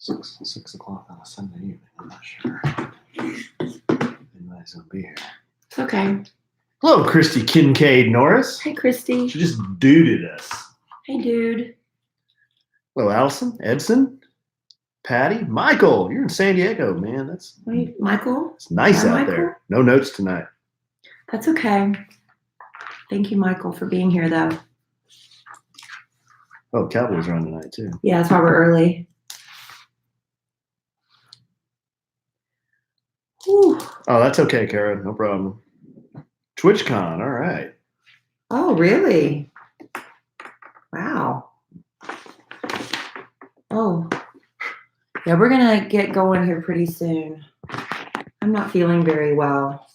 6 o'clock on a Sunday evening. I'm not sure. Anybody's gonna be here. It's okay. Hello, Christy Kincaid Norris. Hey, Christy. She just duded us. Hey, dude. Hello, Allison, Edson, Patty, Michael. You're in San Diego, man. Wait, Michael? It's nice out Michael? there. No notes tonight. That's okay. Thank you, Michael, for being here, though. Oh, Cowboys are on tonight too. Yeah, that's why we're early. Whew. Oh, that's okay, Kara. No problem. TwitchCon. All right. Oh, really? Wow. Oh. Yeah, we're going to get going here pretty soon. I'm not feeling very well.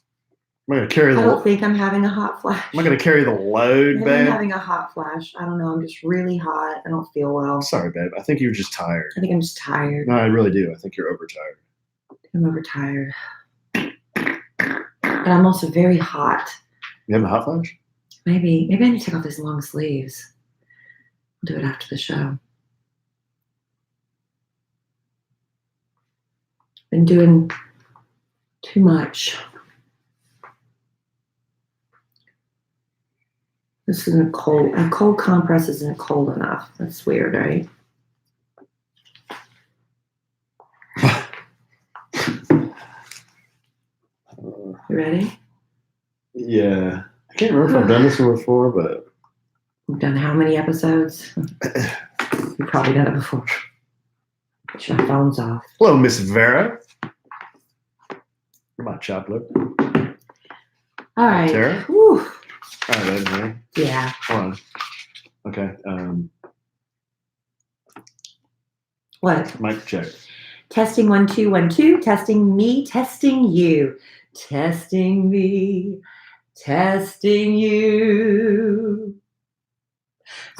I'm gonna carry I the. don't think I'm having a hot flash. I'm gonna carry the load, Maybe babe. I'm having a hot flash. I don't know. I'm just really hot. I don't feel well. Sorry, babe. I think you're just tired. I think I'm just tired. No, I really do. I think you're overtired. I'm overtired. But I'm also very hot. You having a hot flash? Maybe I need to take off these long sleeves. I'll do it after the show. Been doing too much. This isn't cold. A cold compress isn't cold enough. That's weird, right? You ready? Yeah. I can't remember if I've done this one before, but. We've done how many episodes? You've probably done it before. Put your phones off. Hello, Miss Vera. Come on, Chopler. All right. Tara? Whew. All right, ready? Yeah. Hold on. Okay. What? Mic check. Testing 1 2 1 2. Testing me. Testing you. Testing me. Testing you.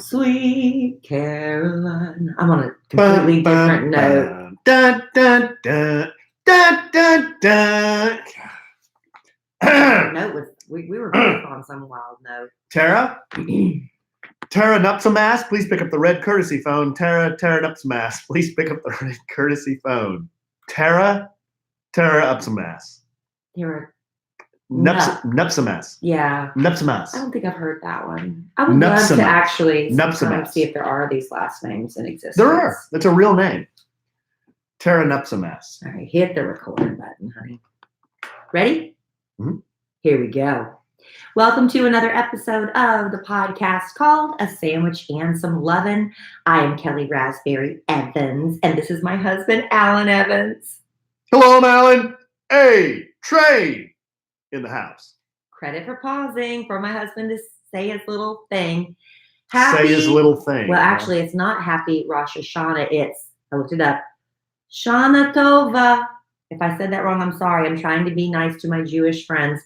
Sweet Caroline. I'm on a completely different note. Dun, dun, dun, dun, dun, dun. Note was we were both on some wild note. Tara? Tara Nupsamass, please pick up the red courtesy phone. Tara Nupsamass, please pick up the red courtesy phone. Tara Upsamass. You're Nupsamass. yeah. Nupsamass. I don't think I've heard that one. I would love to actually Nupsamass. see if there are these last names in existence. There are. That's a real name. Tara Nupsamass. All right, hit the record button, honey. Ready? Mhm. Here we go. Welcome to another episode of the podcast called A Sandwich and Some Lovin'. I am Kelly Raspberry Evans, and this is my husband, Alan Evans. Hello, I'm Alan. Hey, Trey in the house. Credit for pausing for my husband to say his little thing. Say his little thing. Well, actually, it's not Happy Rosh Hashanah. It's, I looked it up, Shana Tova. If I said that wrong, I'm sorry. I'm trying to be nice to my Jewish friends.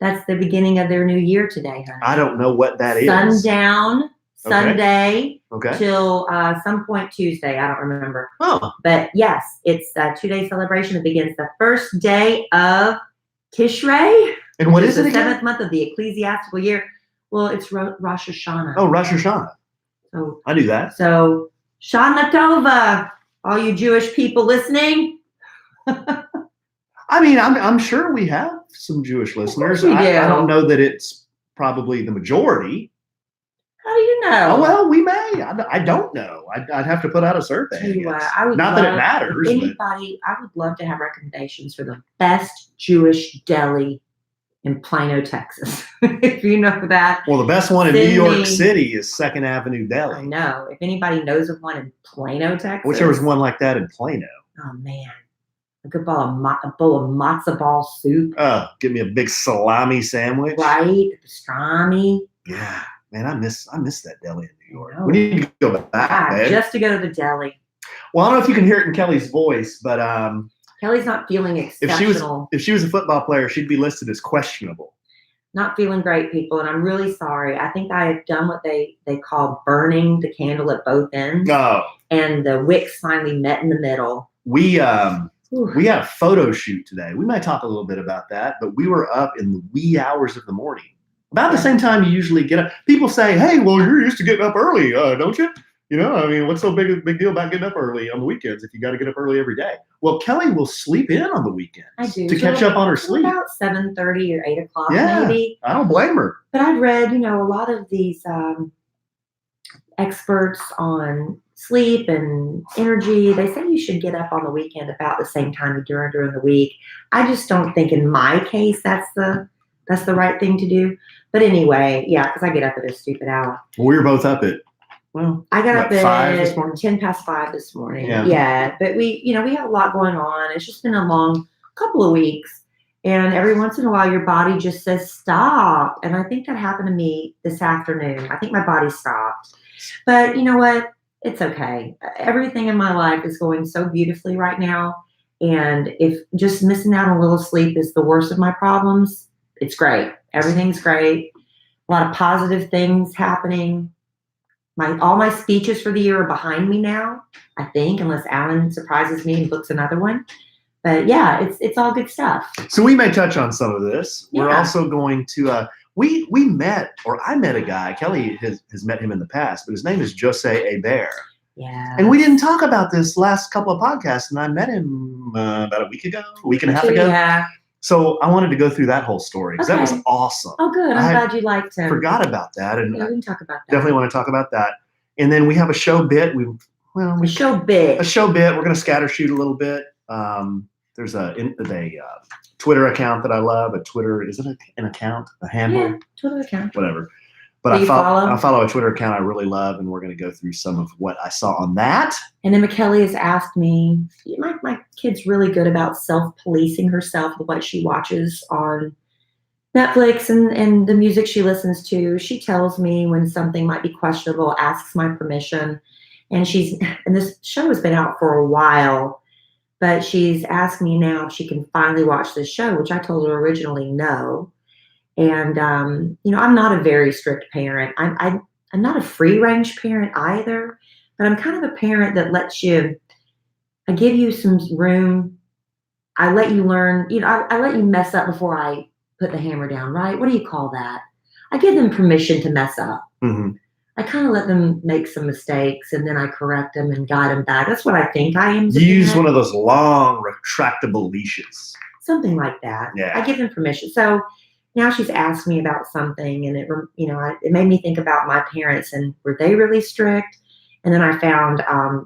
That's the beginning of their new year today, honey. I don't know what that is. Sundown, Sunday, Okay. till some point Tuesday. I don't remember. Oh. But yes, it's a 2-day celebration that begins the first day of Tishrei. And what is it the again? 7th month of the ecclesiastical year. Well, it's Rosh Hashanah. Oh, Rosh Hashanah. So, I knew that. so Shana Tova, all you Jewish people listening. I mean, I'm sure we have some Jewish listeners. we do. I don't know that it's probably the majority. How do you know? Oh, well, we may. I don't know. I'd have to put out a survey. Tell you I what, guess. I would Not that it matters. If But anybody, I would love to have recommendations for the best Jewish deli in Plano, Texas. If you know that. well, the best one in Send New York me- City is 2nd Avenue I Deli. know. If anybody knows of one in Plano, Texas. I wish there was one like that in Plano. Oh, man. A good bowl of matzo ball soup. Oh, give me a big salami sandwich. Right? Pastrami. Yeah, man, I miss that deli in New York. know. We need to go back, man. Just to go to the deli. Well, I don't know if you can hear it in Kelly's voice, but Kelly's not feeling exceptional. if she was a football player, she'd be listed as questionable. Not feeling great, people, and I'm really sorry. I think I have done what they call burning the candle at both ends, No, and the wicks finally met in the middle. we Whew. had a photo shoot today. We might talk a little bit about that, but we were up in the wee hours of the morning, about the same time you usually get up. People say, "Hey, well, you're used to getting up early, don't you?" You know, I mean, what's so big deal about getting up early on the weekends if you got to get up early every day? Well, Kelly will sleep in on the weekends I do. to catch up on her sleep. About 7:30 or 8 o'clock, Yeah, maybe. I don't blame her. But I've read, a lot of these experts on sleep and energy. They say you should get up on the weekend about the same time you do during the week. I just don't think in my case that's the right thing to do. But anyway, yeah, because I get up at a stupid hour. Well, we were both up at I got up at 5 this morning? 5:10 this morning. Yeah. But we have a lot going on. It's just been a long couple of weeks. And every once in a while, your body just says stop. And I think that happened to me this afternoon. I think my body stopped. But you know what? It's okay. Everything in my life is going so beautifully right now. And if just missing out on a little sleep is the worst of my problems, it's great. Everything's great. A lot of positive things happening. All my speeches for the year are behind me now, I think, unless Alan surprises me and books another one. But yeah, it's all good stuff. So we may touch on some of this. Yeah. We're also going to we met, or I met a guy. Kelly has met him in the past, but his name is Jose Hebert. Yeah. And we didn't talk about this last couple of podcasts, and I met him about a week and a half ago. Yeah. So I wanted to go through that whole story because that was awesome. Oh, good. I'm glad you liked him. Forgot about that, and we can talk about that. Definitely want to talk about that. And then we have a show bit. A show bit. We're going to scatter shoot a little bit. There's a Twitter account that I love. Is it an account? A handle? Yeah, Twitter account. Whatever. But I follow a Twitter account I really love, and we're going to go through some of what I saw on that. And then McKelly has asked me, my kid's really good about self-policing herself with what she watches on Netflix and the music she listens to. She tells me when something might be questionable, asks my permission. And this show has been out for a while, but she's asked me now if she can finally watch this show, which I told her originally no. And, I'm not a very strict parent. I'm not a free range parent either, but I'm kind of a parent that I give you some room. I let you learn, I let you mess up before I put the hammer down, right? What do you call that? I give them permission to mess up. Mm-hmm. I kind of let them make some mistakes and then I correct them and guide them back. That's what I think I am. You use one of those long retractable leashes. Something like that. Yeah. I give them permission. So now she's asked me about something and it made me think about my parents and were they really strict? And then I found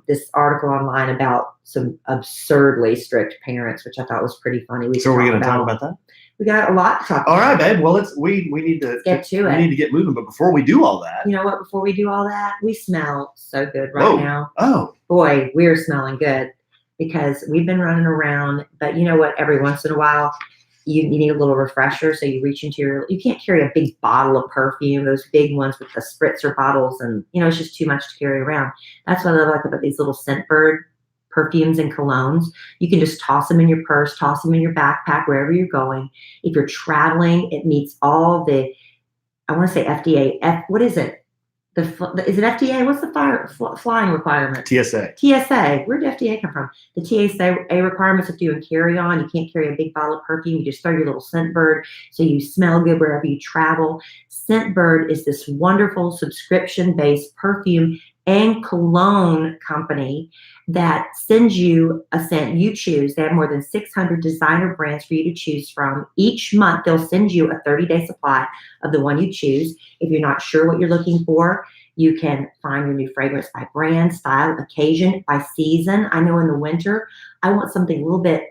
this article online about some absurdly strict parents, which I thought was pretty funny. So are we going to talk about that? We got a lot to talk about. All right, babe. Well, we need to get to it. We need to get moving. But before we do all that, you know what? Before we do all that, we smell so good right now. Oh, boy, we're smelling good because we've been running around. But you know what? Every once in a while, you need a little refresher. So you reach into you can't carry a big bottle of perfume, those big ones with the spritzer bottles, and it's just too much to carry around. That's what I like about these little Scentbird perfumes and colognes. You can just toss them in your purse, toss them in your backpack, wherever you're going. If you're traveling, it meets all the, I want to say FDA. What is it? Is it FDA? What's the flying requirement? TSA. TSA. Where did FDA come from? The TSA requirements if you do and carry on. You can't carry a big bottle of perfume. You just throw your little Scentbird so you smell good wherever you travel. Scentbird is this wonderful subscription-based perfume and cologne company that sends you a scent you choose. They have more than 600 designer brands for you to choose from. Each month, they'll send you a 30-day supply of the one you choose. If you're not sure what you're looking for, you can find your new fragrance by brand, style, occasion, by season. I know in the winter, I want something a little bit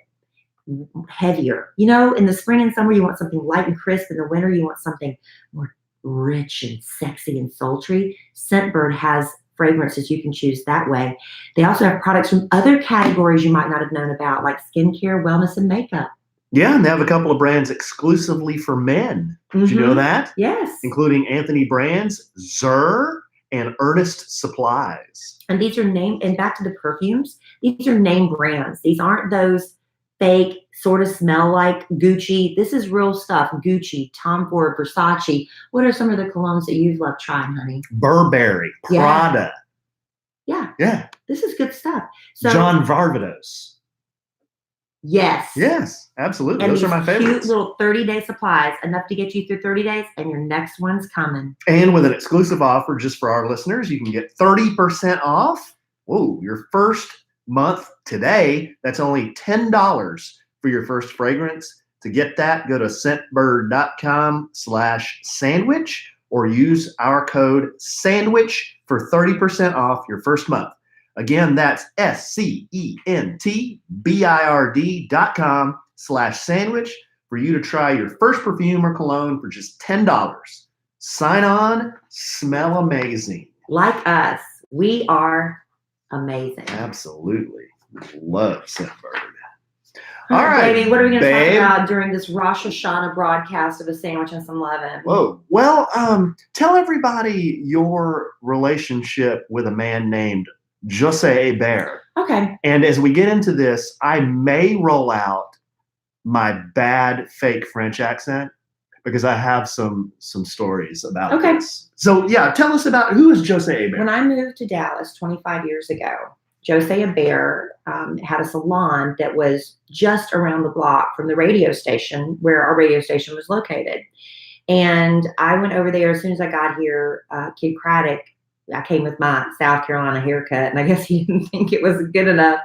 heavier. In the spring and summer, you want something light and crisp. In the winter, you want something more rich and sexy and sultry. Scentbird has fragrances you can choose that way. They also have products from other categories you might not have known about, like skincare, wellness, and makeup. Yeah, and they have a couple of brands exclusively for men. Did you know that? Yes. Including Anthony Brands, Zur, and Ernest Supplies. And these are and back to the perfumes, these are name brands. These aren't those fake, sort of smell like Gucci. This is real stuff. Gucci, Tom Ford, Versace. What are some of the colognes that you've loved trying, honey? Burberry, Prada. Yeah. Yeah. This is good stuff. So John Varvatos. Yes. Yes, absolutely. And those are my favorites. Cute little 30-day supplies, enough to get you through 30 days, and your next one's coming. And with an exclusive offer just for our listeners, you can get 30% off. Whoa, your first month today. That's only $10 for your first fragrance. To get that, go to scentbird.com/sandwich or use our code SANDWICH for 30% off your first month. Again, that's scentbird.com/sandwich for you to try your first perfume or cologne for just $10. Sign on, smell amazing. Like us, we are amazing. Absolutely. Love Scentbird. All right, baby, what are we going to talk about during this Rosh Hashanah broadcast of A Sandwich and Some Lovin'? Whoa. Well, tell everybody your relationship with a man named Jose Bear. Okay. And as we get into this, I may roll out my bad fake French accent because I have some stories about this. So yeah, tell us about who is Jose Bear. When I moved to Dallas 25 years ago, Jose Bear had a salon that was just around the block from the radio station where our radio station was located. And I went over there as soon as I got here. Kid Craddock, I came with my South Carolina haircut, and I guess he didn't think it was good enough.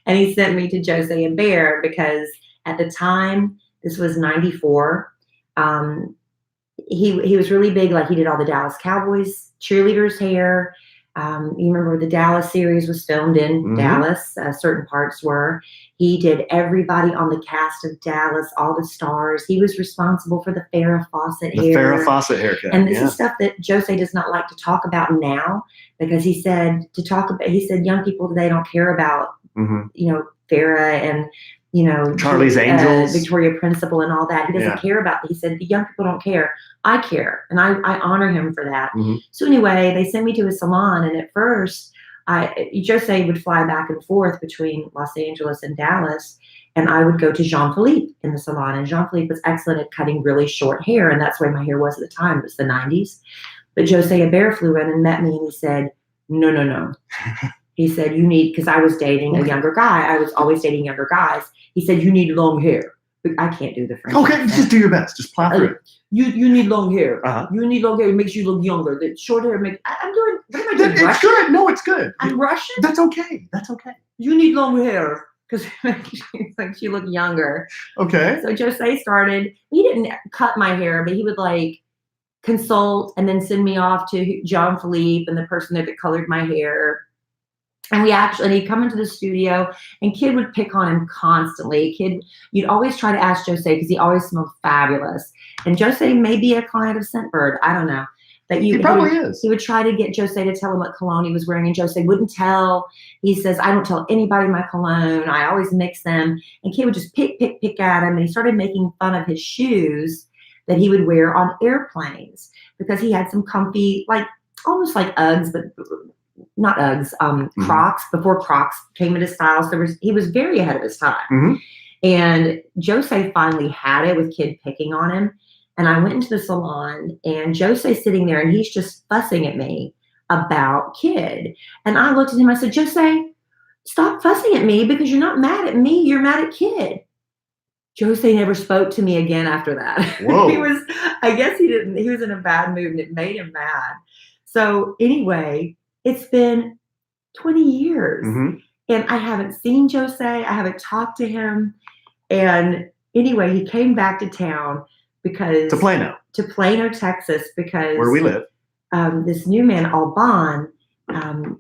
And he sent me to Jose and Bear because at the time, this was 94. He was really big. Like, he did all the Dallas Cowboys cheerleaders' hair. You remember the Dallas series was filmed in Dallas. Certain parts were. He did everybody on the cast of Dallas, all the stars. He was responsible for the Farrah Fawcett hair. The Farrah Fawcett haircut. And this is stuff that Jose does not like to talk about now, because he said young people today don't care about, Farrah and, Charlie's Angels, Victoria Principal and all that. He doesn't care about. He said the young people don't care. I care, and I honor him for that. So anyway, they sent me to his salon, and at first, Jose would fly back and forth between Los Angeles and Dallas, and I would go to Jean-Philippe in the salon, and Jean-Philippe was excellent at cutting really short hair, and that's the way my hair was at the time. It was the 90s. But Jose Bear flew in and met me, and he said, no. He said, you need, because I was dating a younger guy. I was always dating younger guys. He said, you need long hair. But I can't do the French. Okay, just do your best. Just plow through it. You need long hair. You need long hair. It makes you look younger. The short hair makes. I'm doing. What am I doing? It's Russian? good. No, it's good. I'm Russian. That's okay. That's okay. You need long hair because it makes you look younger. Okay. So Jose started. He didn't cut my hair, but he would consult and then send me off to Jean-Philippe and the person that colored my hair. And he'd come into the studio, and Kid would pick on him constantly. You'd always try to ask Jose because he always smelled fabulous. And Jose may be a client of Scentbird. I don't know. He probably is. He would try to get Jose to tell him what cologne he was wearing, and Jose wouldn't tell. He says, I don't tell anybody my cologne. I always mix them. And Kid would just pick at him, and he started making fun of his shoes that he would wear on airplanes because he had some comfy, almost like Uggs, but not Uggs, Crocs, before Crocs came into style. So he was very ahead of his time. And Jose finally had it with Kid picking on him. And I went into the salon, and Jose's sitting there, and he's just fussing at me about Kid. And I looked at him, I said, Jose, stop fussing at me because you're not mad at me. You're mad at Kid. Jose never spoke to me again after that. Whoa. I guess he was in a bad mood, and it made him mad. So anyway, it's been 20 years and I haven't seen Jose. I haven't talked to him. And anyway, he came back to town to Plano, Texas, because where we live. This new man, Alban,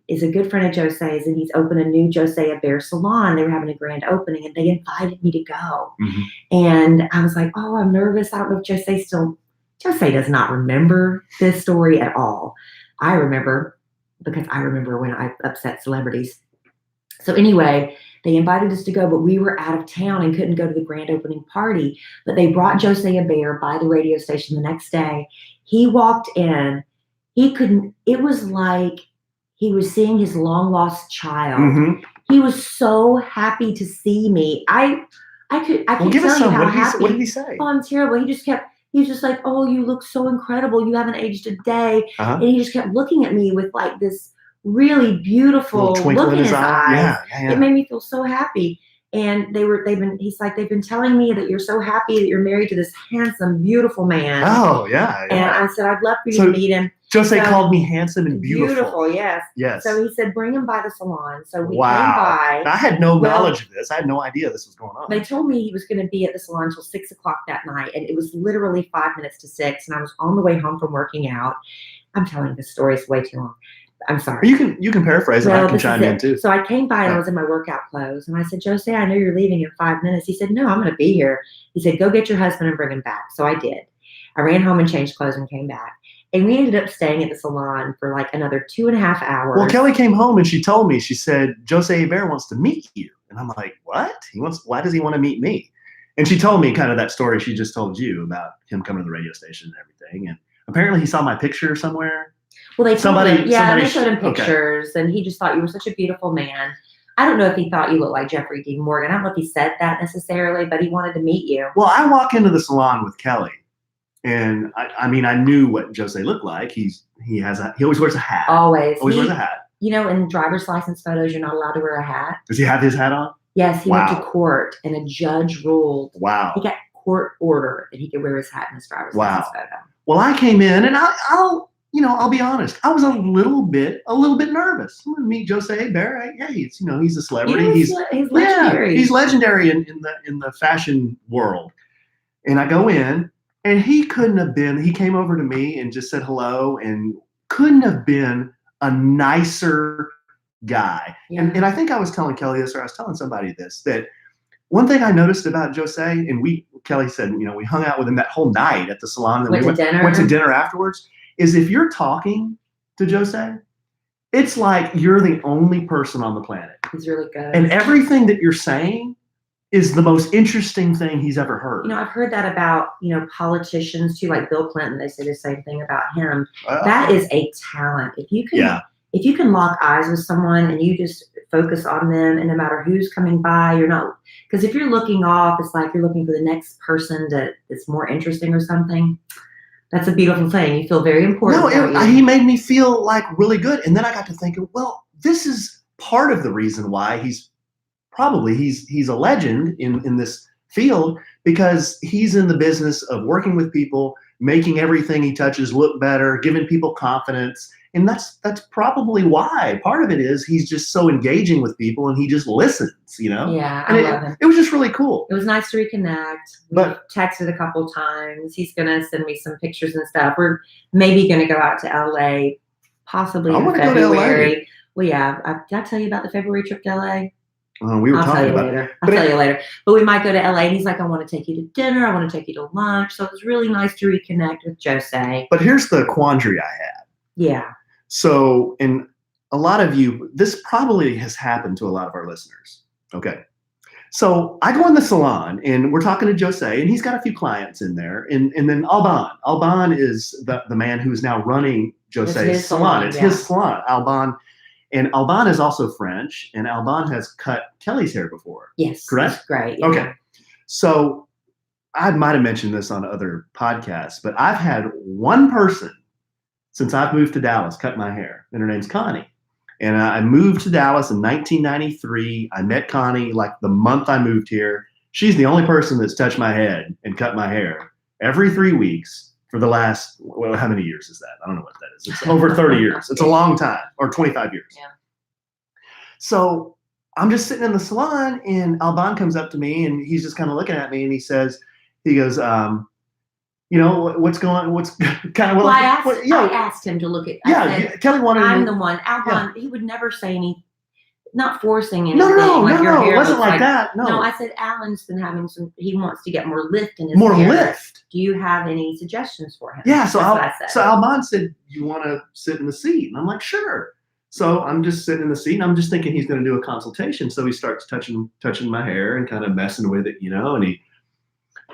is a good friend of Jose's, and he's opened a new Jose Bear salon. They were having a grand opening, and they invited me to go. And I was like, oh, I'm nervous. I don't know if Jose does not remember this story at all. I remember, because I remember when I upset celebrities. So anyway, they invited us to go, but we were out of town and couldn't go to the grand opening party. But they brought Jose Bear by the radio station the next day. He walked in. It was like he was seeing his long lost child. He was so happy to see me. I can't tell you how happy. What did he say? Oh, I'm terrible. He was just like, oh, you look so incredible. You haven't aged a day. And he just kept looking at me with this really beautiful look in his eyes. Yeah. It made me feel so happy. And they've been telling me that you're so happy that you're married to this handsome, beautiful man. Oh, yeah. And I said, I'd love for you to meet him. Jose called me handsome and beautiful. Beautiful, yes. Yes. So he said, bring him by the salon. So we came by. I had no knowledge of this. I had no idea this was going on. They told me he was going to be at the salon until 6 o'clock that night. And it was literally 5 minutes to 6. And I was on the way home from working out. I'm telling this story, it's way too long. I'm sorry. You can paraphrase and I can chime in too. So I came by and I was in my workout clothes and I said, Jose, I know you're leaving in 5 minutes. He said, no, I'm going to be here. He said, go get your husband and bring him back. So I did. I ran home and changed clothes and came back. And we ended up staying at the salon for like another 2.5 hours. Well, Kelly came home and she told me, she said, Jose Hebert wants to meet you. And I'm like, what? Why does he want to meet me? And she told me kind of that story she just told you about him coming to the radio station and everything. And apparently he saw my picture somewhere. Well, they showed him pictures, and he just thought you were such a beautiful man. I don't know if he thought you looked like Jeffrey Dean Morgan. I don't know if he said that necessarily, but he wanted to meet you. Well, I walk into the salon with Kelly, and I knew what Jose looked like. He always wears a hat. Always wears a hat. You know, in driver's license photos, you're not allowed to wear a hat. Does he have his hat on? Yes, he went to court, and a judge ruled. Wow. He got court order that he could wear his hat in his driver's license photo. Well, I came in, and I'll be honest. I was a little bit nervous. I'm going to meet Jose Hebert. Hey, he's a celebrity. He's legendary. He's legendary in the fashion world. And I go in, and he came over to me and just said hello, and couldn't have been a nicer guy. Yeah. And I think I was telling Kelly this, or I was telling somebody this, that one thing I noticed about Jose, and Kelly said, we hung out with him that whole night at the salon, and went to dinner afterwards, is if you're talking to Jose, it's like you're the only person on the planet. He's really good. And everything that you're saying is the most interesting thing he's ever heard. I've heard that about, politicians too, like Bill Clinton. They say the same thing about him. That is a talent. If you can lock eyes with someone and you just focus on them, and no matter who's coming by, because if you're looking off, it's like you're looking for the next person that's more interesting or something. That's a beautiful thing. You feel very important. No, he made me feel like really good. And then I got to thinking, well, this is part of the reason why he's a legend in this field, because he's in the business of working with people, making everything he touches look better, giving people confidence. And that's probably why. Part of it is he's just so engaging with people, and he just listens, Yeah, and I love him. It was just really cool. It was nice to reconnect. We've texted a couple times. He's going to send me some pictures and stuff. We're maybe going to go out to LA, possibly in February. Well, yeah. Did I tell you about the February trip to LA? We were talking about it. I'll tell you later. But we might go to LA. And he's like, I want to take you to dinner. I want to take you to lunch. So it was really nice to reconnect with Jose. But here's the quandary I had. Yeah. So, and a lot of you, this probably has happened to a lot of our listeners. Okay. So I go in the salon and we're talking to Jose, and he's got a few clients in there. And then Alban. Alban is the man who's now running Jose's salon. It's his salon, Alban. And Alban is also French, and Alban has cut Kelly's hair before. Yes. Correct? That's great. Yeah. Okay. So I might have mentioned this on other podcasts, but I've had one person since I've moved to Dallas cut my hair, and her name's Connie. And I moved to Dallas in 1993. I met Connie like the month I moved here. She's the only person that's touched my head and cut my hair every 3 weeks for the last, well, how many years is that? I don't know what that is. It's over 30 years. It's a long time, or 25 years. Yeah. So I'm just sitting in the salon, and Alban comes up to me, and he's just kind of looking at me, and he goes, what's kind of well, I asked him to look at. Kelly wanted. I'm the one. Alban, he would never say any, not forcing anything. No, your hair it wasn't like that. No, I said Alan's been having he wants to get more lift in his hair. More lift. Do you have any suggestions for him? Yeah, so Alban said, you want to sit in the seat? And I'm like, sure. So I'm just sitting in the seat, and I'm just thinking he's going to do a consultation. So he starts touching my hair and kind of messing with it,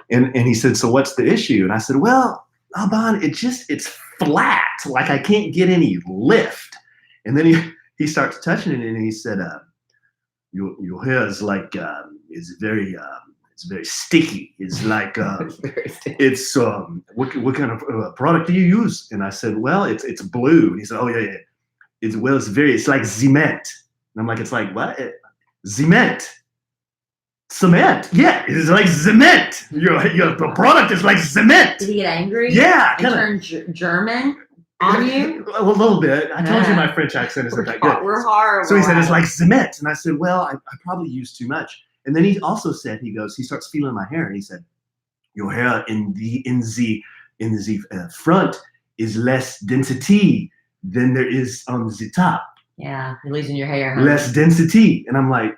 and he said, so what's the issue? And I said, well, Alban, it's flat. Like I can't get any lift. And then he starts touching it, and he said, your hair is like, it's very sticky. It's like, it's, what kind of product do you use? And I said, well, it's blue. And he said, oh yeah. It's like cement. And I'm like, it's like what? Cement. Cement. Yeah, it's like cement. The product is like cement. Did he get angry? Yeah. And turn German on you? A little bit. I told you my French accent isn't that good. We're horrible. So he said, it's like cement. And I said, well, I probably used too much. And then he also said, he starts feeling my hair. And he said, your hair in the front is less density than there is on the top. Yeah, you're losing your hair. Huh? Less density. And I'm like,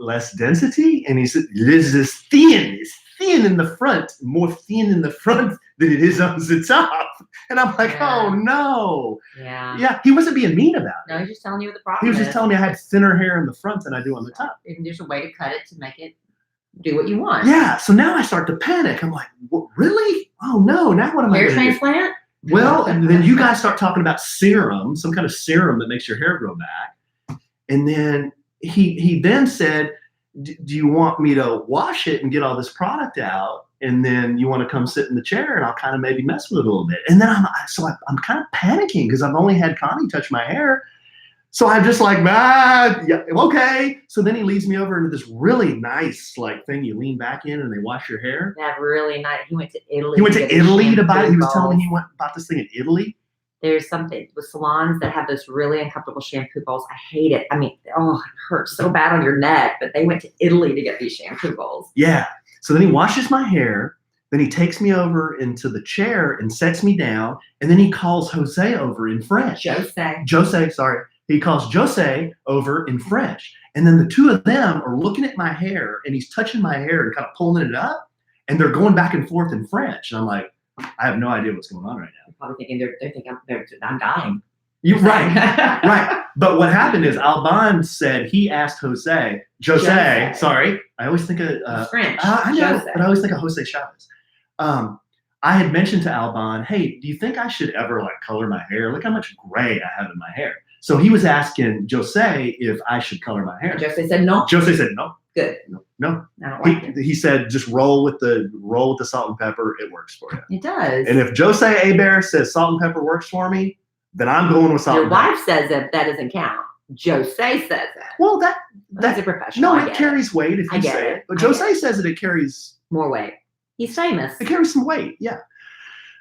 less density? And he said, this is thin. It's thin in the front, more thin in the front than it is on the top. And I'm like, oh no. Yeah. Yeah, he wasn't being mean about it. No, he's just telling you what the problem He was just telling me I had thinner hair in the front than I do on the top. And there's a way to cut it to make it do what you want. Yeah, so now I start to panic. I'm like, really? Oh no, now what am I hair going to do? transplant? Well, and then you guys start talking about serum, some kind of serum that makes your hair grow back. And then he then said, do you want me to wash it and get all this product out? And then you want to come sit in the chair and I'll kind of maybe mess with it a little bit. And then I'm kind of panicking because I've only had Connie touch my hair. So I'm just like, yeah, okay. So then he leads me over into this really nice like thing you lean back in and they wash your hair. That really nice. He went to Italy. He went to Italy to buy it. He was telling me he bought this thing in Italy. There's something with salons that have those really uncomfortable shampoo bowls. I hate it. I mean, oh, it hurts so bad on your neck, but they went to Italy to get these shampoo bowls. Yeah. So then he washes my hair. Then he takes me over into the chair and sets me down. And then he calls Jose over in French. Jose, sorry. He calls Jose over in French. And then the two of them are looking at my hair and he's touching my hair and kind of pulling it up. And they're going back and forth in French. And I'm like, I have no idea what's going on right now. Probably thinking they're thinking I'm dying. You're right, right. But what happened is Alban said he asked Jose. Sorry, I always think of French. I know, but I always think of Jose Chavez. I had mentioned to Alban, hey, do you think I should ever like color my hair? Look how much gray I have in my hair. So he was asking Jose if I should color my hair. And Jose said no. Jose said no. Good. No. I don't like it. He said just roll with the salt and pepper. It works for you. It does. And if Jose Abair says salt and pepper works for me, then I'm going with salt and pepper. Your wife says that doesn't count. Jose says that. Well, that's a professional. No, it carries weight if you say it. But Jose says that it carries more weight. He's famous. It carries some weight, yeah.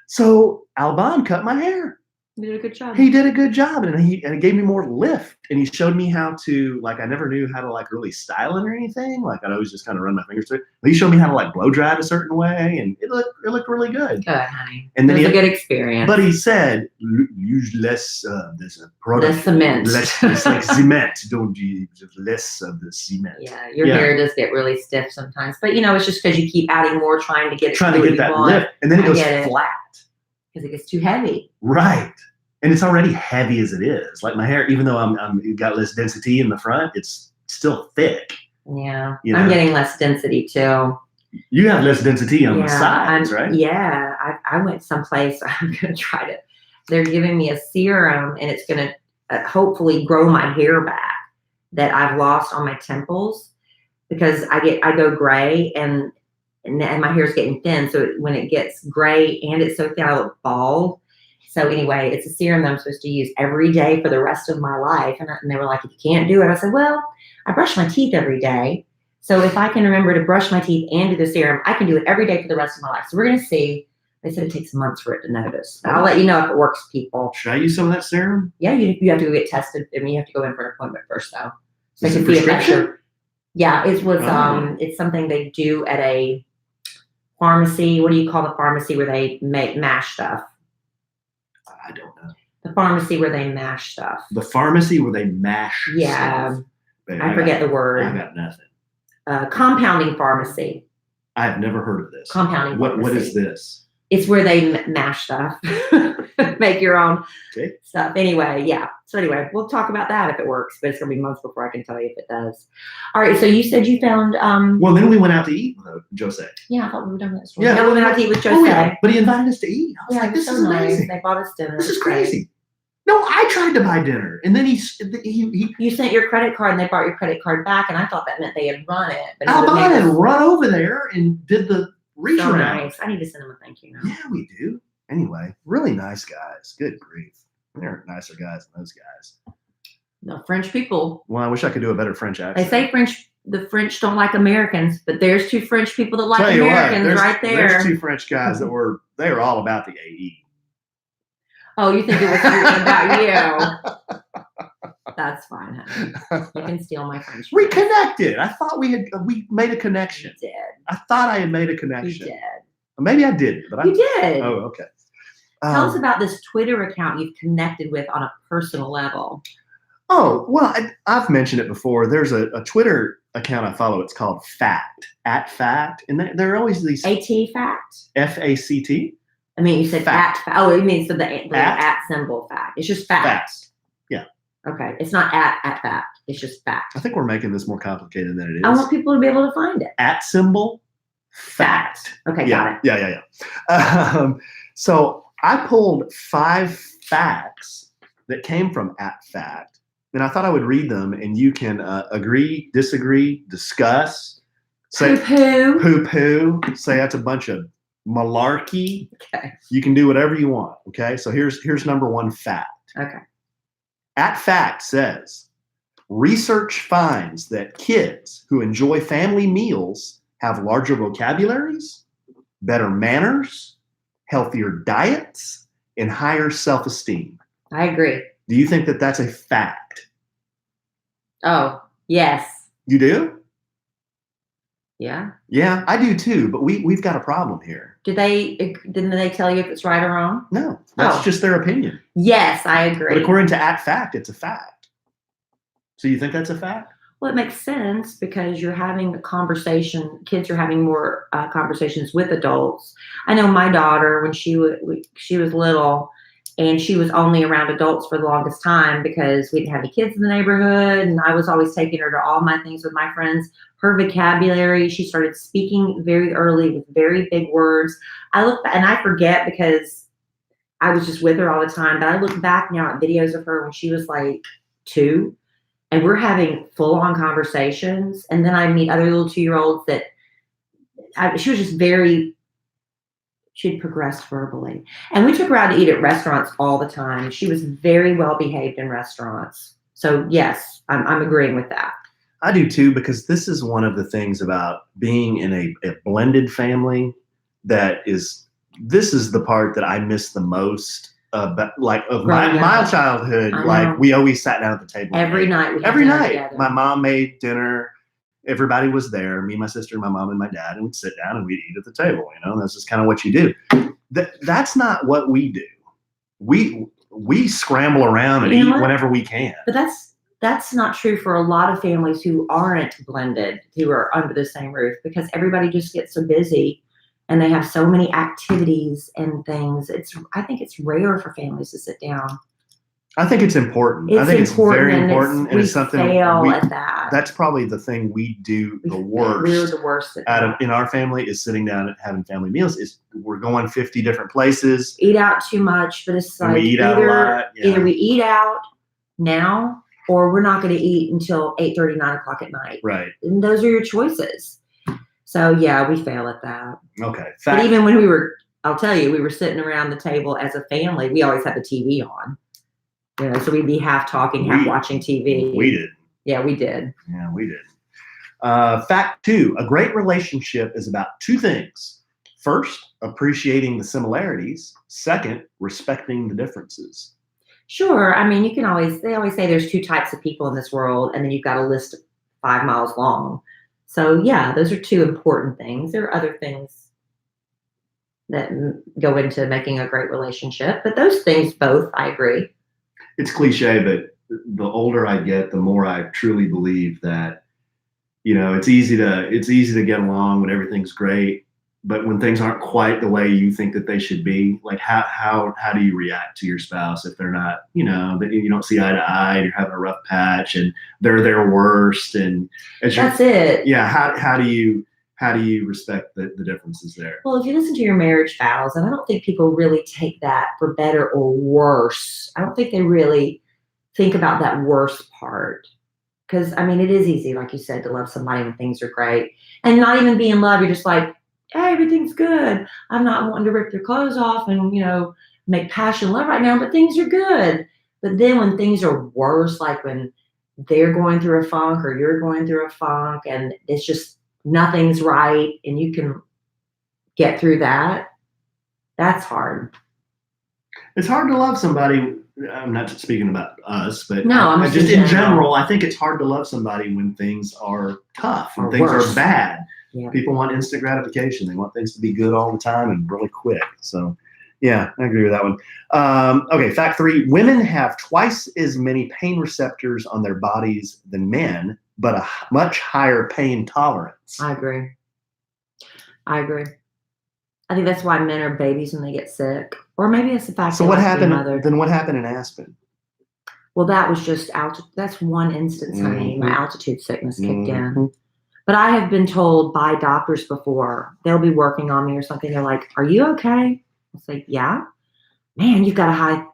So Alban cut my hair. He did a good job. He did a good job, and he gave me more lift, and he showed me how to like. I never knew how to like really style it or anything. Like I'd always just kind of run my fingers through it. But he showed me how to like blow dry it a certain way, and it looked really good. Good, honey. And then it was a good experience. But he said use less this product. Less cement. It's like cement. Don't use less of the cement. Yeah, your hair does get really stiff sometimes, but it's just because you keep adding more, trying to get that lift, and then it goes flat. Because it gets too heavy. Right. And it's already heavy as it is. Like my hair, even though I'm got less density in the front, it's still thick. Yeah. I'm getting less density too. You have less density on the sides, right? Yeah. I went someplace. I'm going to try to. They're giving me a serum and it's going to hopefully grow my hair back that I've lost on my temples because I go gray and my hair's getting thin. So when it gets gray and it's so thin, I look bald. So anyway, it's a serum that I'm supposed to use every day for the rest of my life. And they were like, if you can't do it, I said, well, I brush my teeth every day. So if I can remember to brush my teeth and do the serum, I can do it every day for the rest of my life. So we're going to see. They said it takes months for it to notice. I'll let you know if it works, people. Should I use some of that serum? Yeah, you have to go get tested. I mean, you have to go in for an appointment first, though. So is it prescription? Yeah, it's something they do at a pharmacy. What do you call the pharmacy where they mash stuff? I don't know. The pharmacy where they mash stuff. The pharmacy where they mash stuff. Baby, I forget the word. I got nothing. Compounding pharmacy. I have never heard of this. Compounding pharmacy. What is this? It's where they mash stuff. Make your own stuff. Anyway, yeah. So anyway, we'll talk about that if it works, but it's going to be months before I can tell you if it does. All right. So you said you found... well, then we went out to eat with Jose. Yeah, I thought we were done with that story. Yeah, we went out to eat with Jose. Oh, yeah. But he invited us to eat. I was like, this is amazing. They bought us dinner. This is crazy. No, I tried to buy dinner. And then he You sent your credit card and they brought your credit card back. And I thought that meant they had run it. But Alban had run over there and did the reach around. Nice. I need to send him a thank you now. Yeah, we do. Anyway, really nice guys. Good grief. They're nicer guys than those guys. No, French people. Well, I wish I could do a better French accent. They say French the French don't like Americans, but there's 2 French people that like Tell you what, Americans right there. There's 2 French guys that they were all about the AE. Oh, you think it was about you? That's fine, honey. You can steal my French. We connected. I thought we made a connection. You did. I thought I had made a connection. You did. Maybe I didn't, but you did. Oh, okay. Tell us about this Twitter account you've connected with on a personal level. Oh, well, I've mentioned it before. There's a Twitter account I follow. It's called Fact, @Fact. And there are always these. AT Fact? FACT? I mean, you said Fact. Oh, you mean so the at symbol fact. It's just fact. Facts. Yeah. Okay. It's not at fact. It's just fact. I think we're making this more complicated than it is. I want people to be able to find it. @ symbol, fact. Okay, yeah, got it. Yeah. So I pulled 5 facts that came from @Fact, and I thought I would read them, and you can agree, disagree, discuss, say poo-poo, say that's a bunch of malarkey. Okay. You can do whatever you want. Okay. So here's number 1 fact. Okay. @Fact says, research finds that kids who enjoy family meals have larger vocabularies, better manners, healthier diets, and higher self-esteem. I agree. Do you think that that's a fact? Oh, yes. You do? Yeah. Yeah, I do too, but we've got a problem here. Didn't they tell you if it's right or wrong? No, that's just their opinion. Yes, I agree. But according to @Fact, it's a fact. So you think that's a fact? Well, it makes sense because you're having a conversation. Kids are having more conversations with adults. I know my daughter, when she was little, and she was only around adults for the longest time because we didn't have any kids in the neighborhood, and I was always taking her to all my things with my friends. Her vocabulary, she started speaking very early with very big words. I look back, and I forget because I was just with her all the time, but I look back now at videos of her when she was like 2, and we're having full-on conversations. And then I meet other little 2-year-olds that she was just she'd progressed verbally. And we took her out to eat at restaurants all the time. She was very well behaved in restaurants. So yes, I'm agreeing with that. I do too, because this is one of the things about being in a blended family this is the part that I miss the most. My childhood, like we always sat down at the table every night. Every night, my mom made dinner. Everybody was there. Me, my sister, my mom, and my dad, and we'd sit down and we'd eat at the table. You know, that's just kind of what you do. That's not what we do. We scramble around and eat whenever we can. But that's not true for a lot of families who aren't blended, who are under the same roof, because everybody just gets so busy and they have so many activities and things. I think it's rare for families to sit down. I think it's important. I think it's very important, and it's something at that. That's probably the thing we do the worst. We're the worst at that. In our family is sitting down and having family meals. We're going 50 different places. Eat out too much, but it's like we eat out a lot. Yeah. Either we eat out now, or we're not going to eat until 8:30, 9 o'clock at night. Right. And those are your choices. So yeah, we fail at that. Okay. But even when I'll tell you, we were sitting around the table as a family. We always had the TV on. You know, so we'd be half talking, half watching TV. We did. Yeah, we did. Yeah, we did. Fact 2, a great relationship is about 2 things. First, appreciating the similarities. Second, respecting the differences. Sure. I mean, they always say there's 2 types of people in this world, and then you've got a list 5 miles long. So yeah, those are 2 important things. There are other things that go into making a great relationship, but those things both, I agree. It's cliche, but the older I get, the more I truly believe that, you know, it's easy to get along when everything's great, but when things aren't quite the way you think that they should be, like how do you react to your spouse if they're not, you know, that you don't see eye to eye, you're having a rough patch, and they're their worst, and that's it. Yeah, how do you respect the differences there? Well, if you listen to your marriage vows, and I don't think people really take that for better or worse. I don't think they really think about that worst part. Because, I mean, it is easy, like you said, to love somebody when things are great. And not even be in love. You're just like, hey, everything's good. I'm not wanting to rip their clothes off and, you know, make passion love right now, but things are good. But then when things are worse, like when they're going through a funk or you're going through a funk and it's just nothing's right and you can get through that, that's hard. It's hard to love somebody. I'm not speaking about us, but no, I'm just in general, I think it's hard to love somebody when things are tough and things are bad. Yeah. People want instant gratification. They want things to be good all the time and really quick. So, yeah, I agree with that one. Okay, fact 3, women have twice as many pain receptors on their bodies than men, but a much higher pain tolerance. I agree. I think that's why men are babies when they get sick. Or maybe it's the fact. So what happened? Then what happened in Aspen? Well, that was just that's one instance, honey. My altitude sickness kicked in. But I have been told by doctors before, they'll be working on me or something. They're like, "Are you okay?" I say, "Yeah." Man, you've got a high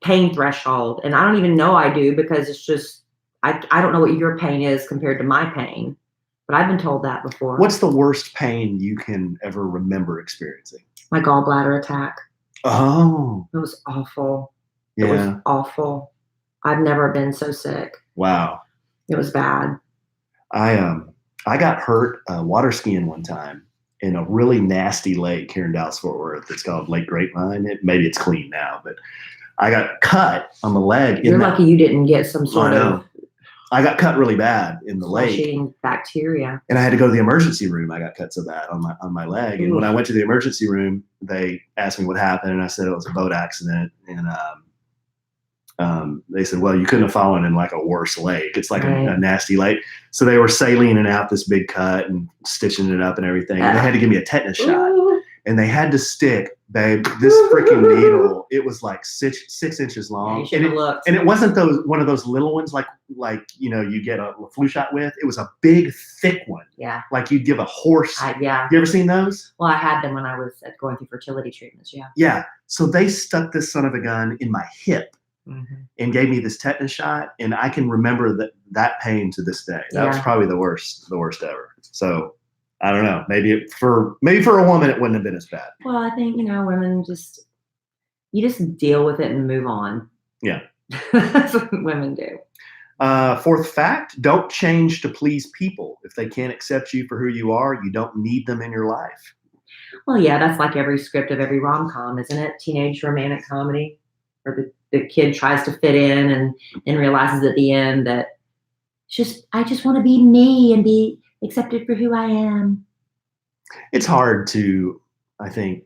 pain threshold, and I don't even know I do because it's just I don't know what your pain is compared to my pain. But I've been told that before. What's the worst pain you can ever remember experiencing? My gallbladder attack. Oh. It was awful. Yeah. It was awful. I've never been so sick. Wow. It was bad. I got hurt water skiing one time in a really nasty lake here in Dallas-Fort Worth. It's called Lake Grapevine. Maybe it's clean now, but I got cut on the leg. You're lucky you didn't get some sort of. I got cut really bad in the lake. Bacteria. And I had to go to the emergency room. I got cut so bad on my leg. And when I went to the emergency room, they asked me what happened, and I said it was a boat accident. And they said, well, you couldn't have fallen in like a worse lake. It's like a nasty lake. So they were salioning out this big cut and stitching it up and everything. And they had to give me a tetanus shot. And they had to stick, babe, this freaking needle. It was like 6 inches long. Yeah, and it wasn't one of those little ones like you get a flu shot with. It was a big, thick one. Yeah. Like you'd give a horse. Yeah. You ever seen those? Well, I had them when I was going through fertility treatments. Yeah. Yeah. So they stuck this son of a gun in my hip and gave me this tetanus shot. And I can remember that pain to this day. That was probably the worst ever. So I don't know. Maybe for a woman, it wouldn't have been as bad. Well, I think, women you just deal with it and move on. Yeah. That's what women do. 4th fact, don't change to please people. If they can't accept you for who you are, you don't need them in your life. Well, yeah, that's like every script of every rom-com, isn't it? Teenage romantic comedy, where the kid tries to fit in and realizes at the end that I just want to be me and be accepted for who I am. It's hard to, I think,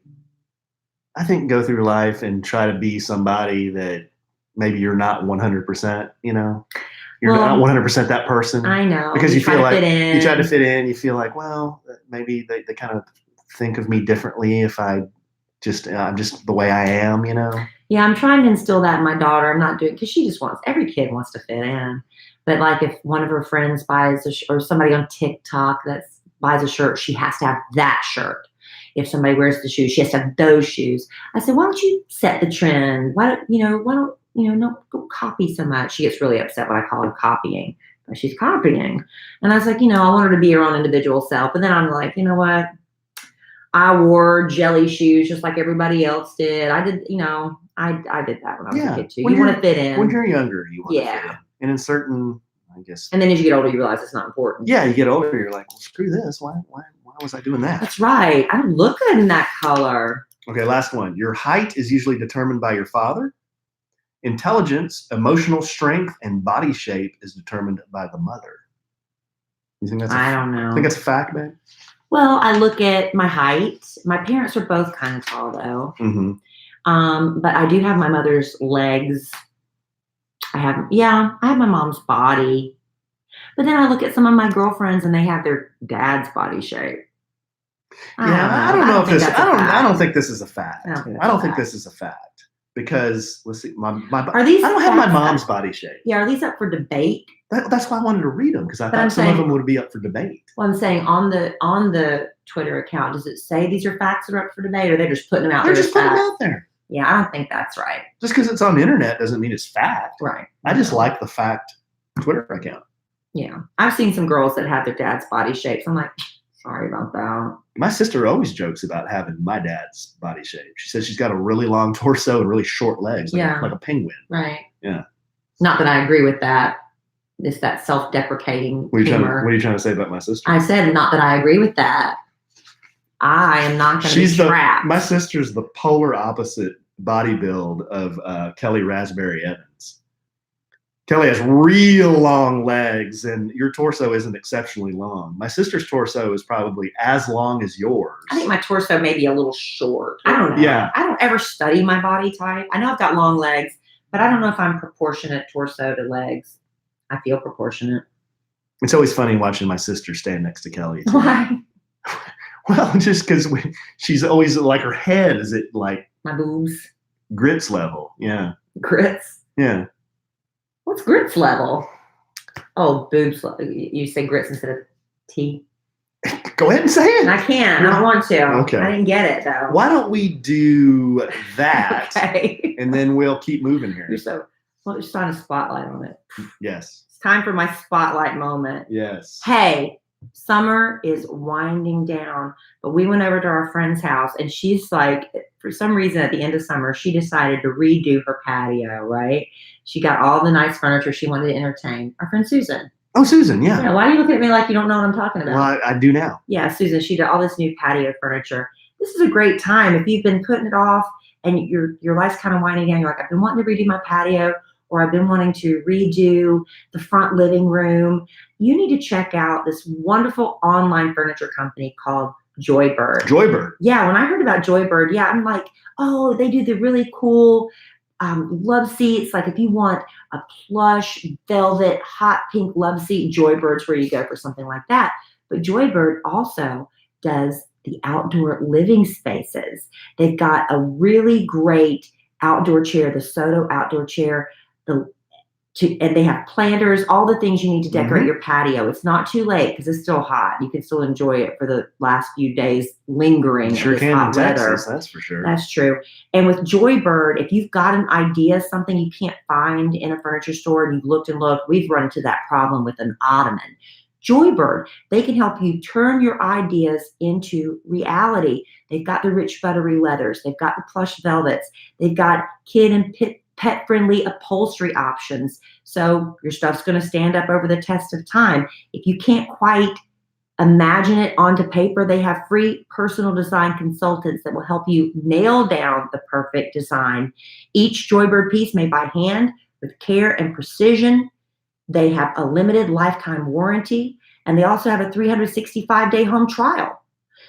go through life and try to be somebody that maybe you're not 100%, You're not 100% that person. I know. Because you feel like you try to fit in. You feel like, well, maybe they kind of think of me differently if I'm just the way I am, Yeah, I'm trying to instill that in my daughter. I'm not doing, because every kid wants to fit in. But like if one of her friends buys or somebody on TikTok buys a shirt, she has to have that shirt. If somebody wears the shoes, she has to have those shoes. I said, why don't you set the trend? Why don't don't copy so much? She gets really upset when I call her copying. But she's copying. And I was like, I want her to be her own individual self. And then I'm like, you know what? I wore jelly shoes just like everybody else did. I did, I did that when I was a kid too. You want to fit in. When you're younger, you want to fit in. And in certain, I guess. And then as you get older, you realize it's not important. Yeah, you get older, you're like, well, screw this. Why was I doing that? That's right. I don't look good in that color. Okay, last one. Your height is usually determined by your father. Intelligence, emotional strength, and body shape is determined by the mother. You think that's I don't know. I think that's a fact, man. Well, I look at my height. My parents are both kind of tall, though. But I do have my mother's legs. I have my mom's body. But then I look at some of my girlfriends and they have their dad's body shape. I don't know if this. I don't think this is a fact. I don't think this is a fact because let's see, I don't have my mom's body shape. Yeah, are these up for debate? That's why I wanted to read them because I thought some of them would be up for debate. Well, I'm saying on the Twitter account, does it say these are facts that are up for debate, or they're just putting them out there? They're just putting them out there. Yeah, I don't think that's right. Just because it's on the internet doesn't mean it's fact. Right. I just like the fact Twitter account. Yeah. I've seen some girls that have their dad's body shapes. I'm like, sorry about that. My sister always jokes about having my dad's body shape. She says she's got a really long torso and really short legs, like a penguin. Right. Yeah. Not that I agree with that. It's that self-deprecating What humor. are you trying to say about my sister? I said not that I agree with that. I am not going to be trapped. My sister's the polar opposite body build of Kelly Raspberry Evans. Kelly has real long legs, and your torso isn't exceptionally long. My sister's torso is probably as long as yours. I think my torso may be a little short. I don't know. Yeah. I don't ever study my body type. I know I've got long legs, but I don't know if I'm proportionate torso to legs. I feel proportionate. It's always funny watching my sister stand next to Kelly. Too. Why? Well, just because she's always like, her head is at like my boobs. Grits level. Yeah. Grits? Yeah. What's grits level? Oh, boobs. You say grits instead of T? Go ahead and say it. I can't. I don't want to. Okay. I didn't get it, though. Why don't we do that? Okay. And then we'll keep moving here. Well, just shine a spotlight on it. Yes. It's time for my spotlight moment. Yes. Hey, summer is winding down, but we went over to our friend's house, and she's like, for some reason at the end of summer, she decided to redo her patio, right? She got all the nice furniture she wanted to entertain. Our friend Susan. Oh, Susan, yeah. Yeah, why are you looking at me like you don't know what I'm talking about? Well, I do now. Yeah, Susan, she did all this new patio furniture. This is a great time. If you've been putting it off and your life's kind of winding down, you're like, I've been wanting to redo my patio, or I've been wanting to redo the front living room, you need to check out this wonderful online furniture company called Joybird. Joybird. Yeah, when I heard about Joybird, yeah, I'm like, oh, they do the really cool love seats. Like if you want a plush, velvet, hot pink love seat, Joybird's where you go for something like that. But Joybird also does the outdoor living spaces. They've got a really great outdoor chair, the Soto outdoor chair, and they have planters, all the things you need to decorate your patio. It's not too late because it's still hot. You can still enjoy it for the last few days lingering. Sure can in Texas, that's for sure. That's true. And with Joybird, if you've got an idea, something you can't find in a furniture store, and you've looked and looked, we've run into that problem with an ottoman. Joybird, they can help you turn your ideas into reality. They've got the rich buttery leathers. They've got the plush velvets. They've got kid and pet-friendly upholstery options. So your stuff's going to stand up over the test of time. If you can't quite imagine it onto paper, they have free personal design consultants that will help you nail down the perfect design. Each Joybird piece made by hand with care and precision. They have a limited lifetime warranty, and they also have a 365-day home trial.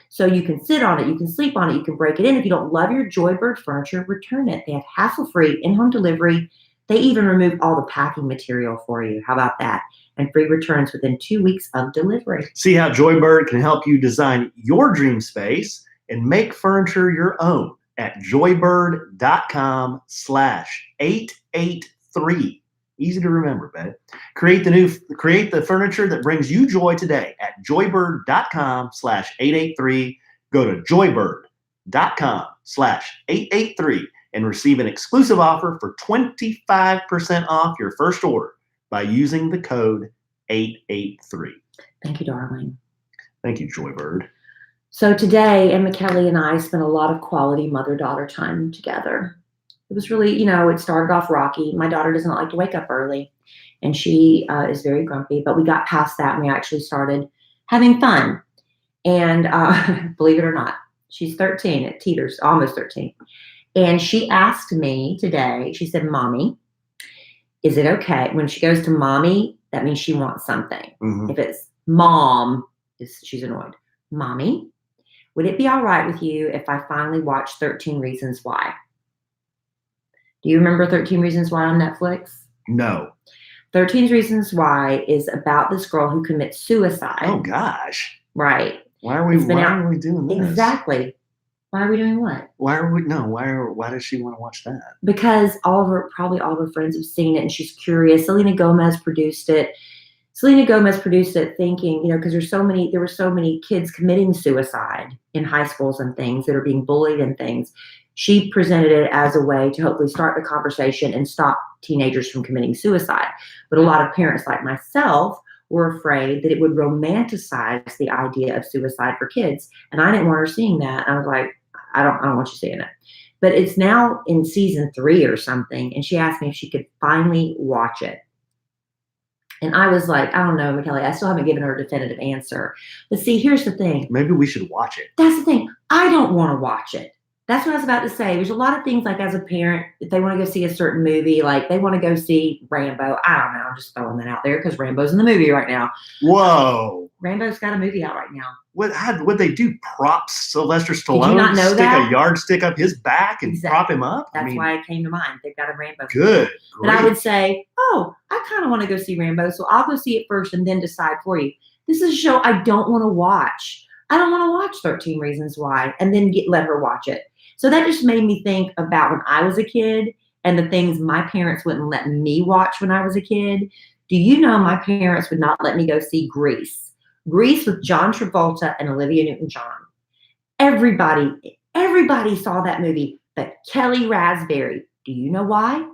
So you can sit on it, you can sleep on it, you can break it in. If you don't love your Joybird furniture, return it. They have hassle-free in-home delivery. They even remove all the packing material for you. How about that? And free returns within 2 weeks of delivery. See how Joybird can help you design your dream space and make furniture your own at joybird.com/883. Easy to remember, babe. Create the furniture that brings you joy today at joybird.com/883. Go to joybird.com/883 and receive an exclusive offer for 25% off your first order by using the code 883. Thank you, darling. Thank you, Joybird. So today, Emma Kelly and I spent a lot of quality mother-daughter time together. It was really, it started off rocky. My daughter doesn't like to wake up early, and she is very grumpy, but we got past that, and we actually started having fun. And believe it or not, she's 13. It teeters, almost 13. And she asked me today, she said, Mommy, is it okay? When she goes to Mommy, that means she wants something. Mm-hmm. If it's Mom, she's annoyed. Mommy, would it be all right with you if I finally watch 13 Reasons Why? Do you remember 13 Reasons Why on Netflix? No. 13 Reasons Why is about this girl who commits suicide. Oh, gosh. Right. Why are we doing this? Exactly. Why are we doing what? Why does she want to watch that? Because probably all of her friends have seen it, and she's curious. Selena Gomez produced it thinking, because there were so many kids committing suicide in high schools and things that are being bullied and things. She presented it as a way to hopefully start the conversation and stop teenagers from committing suicide. But a lot of parents like myself were afraid that it would romanticize the idea of suicide for kids. And I didn't want her seeing that. I was like, I don't want you seeing it. But it's now in season 3 or something. And she asked me if she could finally watch it. And I was like, I don't know, McKelly, I still haven't given her a definitive answer. But see, here's the thing. Maybe we should watch it. That's the thing. I don't want to watch it. That's what I was about to say. There's a lot of things like as a parent, if they want to go see a certain movie, like they want to go see Rambo. I don't know. I'm just throwing that out there because Rambo's in the movie right now. Whoa. Rambo's got a movie out right now. What they do? Prop Sylvester Stallone? Did you not know stick that? a yardstick up his back and Exactly. prop him up? That's why it came to mind. They've got a Rambo. Good. But I would say, oh, I kind of want to go see Rambo, so I'll go see it first and then decide for you. This is a show I don't want to watch. I don't want to watch 13 Reasons Why and then let her watch it. So that just made me think about when I was a kid and the things my parents wouldn't let me watch when I was a kid. Do you know my parents would not let me go see Grease? Grease with John Travolta and Olivia Newton-John. Everybody saw that movie, but Kelly Raspberry. Do you know why?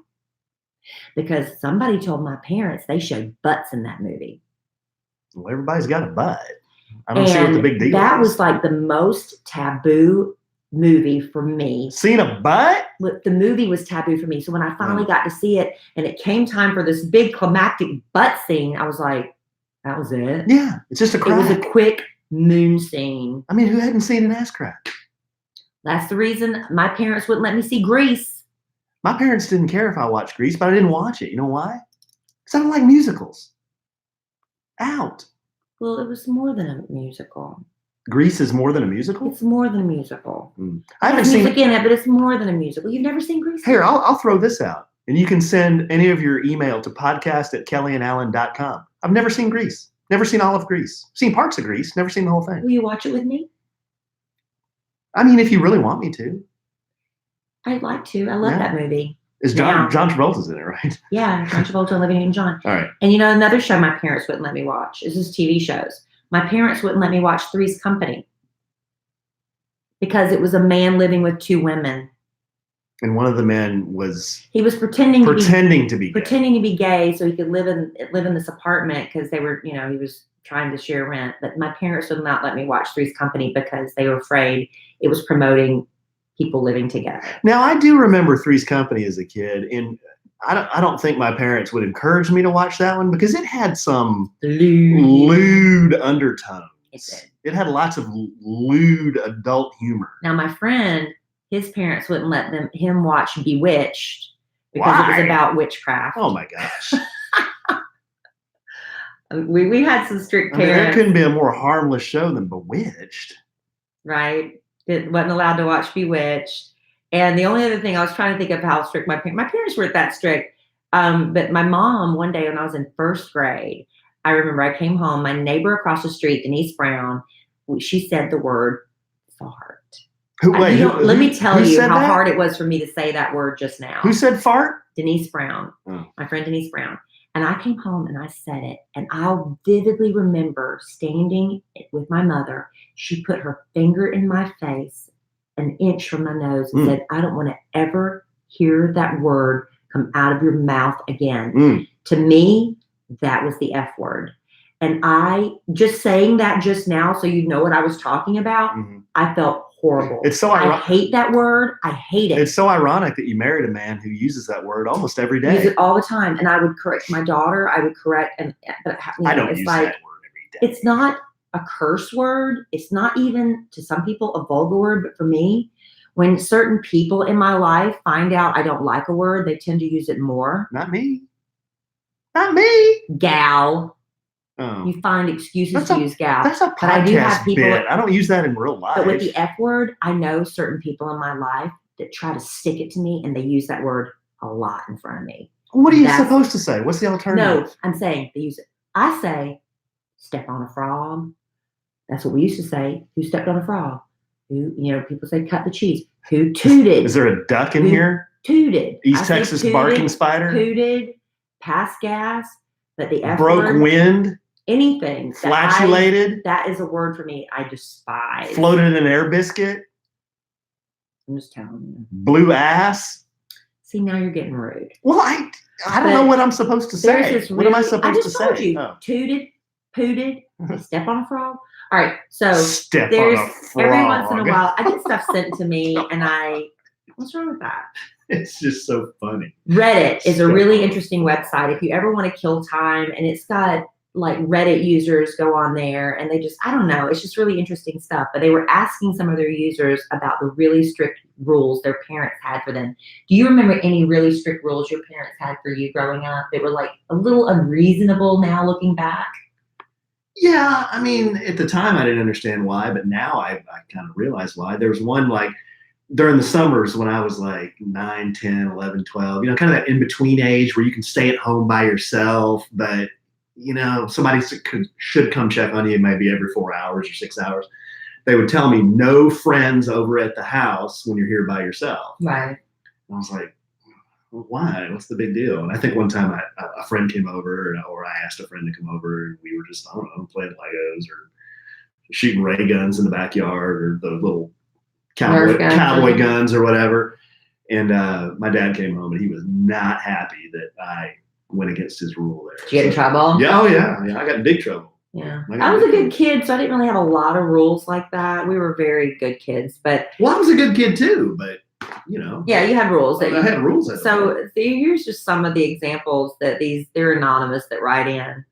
Because somebody told my parents they showed butts in that movie. Well, everybody's got a butt. I don't see what the big deal is. That was like the most taboo movie for me. Seeing a butt? The movie was taboo for me. So when I finally got to see it and it came time for this big climactic butt scene, I was like, that was it? Yeah, it's just a crack. It was a quick moon scene. I mean, who hadn't seen an ass crack? That's the reason my parents wouldn't let me see Grease. My parents didn't care if I watched Grease, but I didn't watch it. You know why? Because I don't like musicals. Out. Well, it was more than a musical. Grease is more than a musical? It's more than a musical. I haven't seen music in it, but it's more than a musical. You've never seen Grease? Here, I'll throw this out. And you can send any of your email to podcast@kellyanallen.com. I've never seen Grease. Never seen all of Grease. Seen parts of Grease. Never seen the whole thing. Will you watch it with me? I mean, if you really want me to. I'd like to. I love that movie. Is John Travolta's in it, right? Yeah, John Travolta, Lovin and John. All right. And you know, another show my parents wouldn't let me watch is this TV shows. My parents wouldn't let me watch Three's Company because it was a man living with two women. And one of the men was pretending to be gay so he could live in this apartment because they were, he was trying to share rent. But my parents would not let me watch Three's Company because they were afraid it was promoting people living together. Now, I do remember Three's Company as a kid, and I don't think my parents would encourage me to watch that one because it had some lewd undertones. It did. It had lots of lewd adult humor. Now, my friend, his parents wouldn't let him watch Bewitched because it was about witchcraft. Oh my gosh. We had some strict parents. There couldn't be a more harmless show than Bewitched. Right. It wasn't allowed to watch Bewitched. And the only other thing I was trying to think of how strict my parents weren't that strict. But my mom, one day when I was in first grade, I remember I came home, my neighbor across the street, Denise Brown, she said the word fart. Let me tell you how hard it was for me to say that word just now. Who said fart? Denise Brown, my friend Denise Brown. And I came home and I said it. And I'll vividly remember standing with my mother. She put her finger in my face, an inch from my nose, and said, I don't want to ever hear that word come out of your mouth again. To me, that was the F word. And I just saying that just now, so you know what I was talking about, I felt horrible. It's so ironic. I hate that word. I hate it. It's so ironic that you married a man who uses that word almost every day. Use it all the time. And I would correct my daughter. I would correct, but I don't use that word every day. It's not a curse word. It's not even, to some people, a vulgar word. But for me, when certain people in my life find out I don't like a word, they tend to use it more. Not me. Not me. Gal. Oh. You find excuses to use gal. That's a podcast bit. I don't use that in real life. But with the F word, I know certain people in my life that try to stick it to me, and they use that word a lot in front of me. What are you supposed to say? What's the alternative? No, I'm saying they use it. I say, step on a frog. That's what we used to say. Who stepped on a frog? Who, people say cut the cheese. Who tooted? Is there a duck in here? Tooted. East Texas tooted, barking spider? Tooted, passed gas, but the F broke word, wind? Anything. Flatulated? That is a word for me I despise. Floated in an air biscuit? I'm just telling you. Blew ass? See, now you're getting rude. Well, I don't know what I'm supposed to say. What am I supposed to say? I just told you. Tooted, pooted, step on a frog. All right, so step on a frog. Every once in a while, I get stuff sent to me, and what's wrong with that? It's just so funny. Reddit is a really interesting website. If you ever want to kill time, and it's got like Reddit users go on there and they just, I don't know, it's just really interesting stuff. But they were asking some of their users about the really strict rules their parents had for them. Do you remember any really strict rules your parents had for you growing up? They were like a little unreasonable now looking back. Yeah, I mean, at the time I didn't understand why, but now I kind of realize why. There was one like during the summers when I was like 9, 10, 11, 12, you know, kind of that in-between age where you can stay at home by yourself, but you know, somebody should come check on you maybe every 4 hours or 6 hours. They would tell me no friends over at the house when you're here by yourself. Right. And I was like, well, why? What's the big deal? And I think one time a friend came over, or I asked a friend to come over, and we were just, I don't know, playing Legos or shooting ray guns in the backyard, or the little cowboy guns or whatever. And my dad came home, and he was not happy that I went against his rule there. Did you get in trouble? Yeah, oh yeah. I got in big trouble. Yeah. I was a good kid, so I didn't really have a lot of rules like that. We were very good kids, but. Well, I was a good kid too, but you know. Yeah, you had rules. I had rules. So here's just some of the examples that they're anonymous that write in.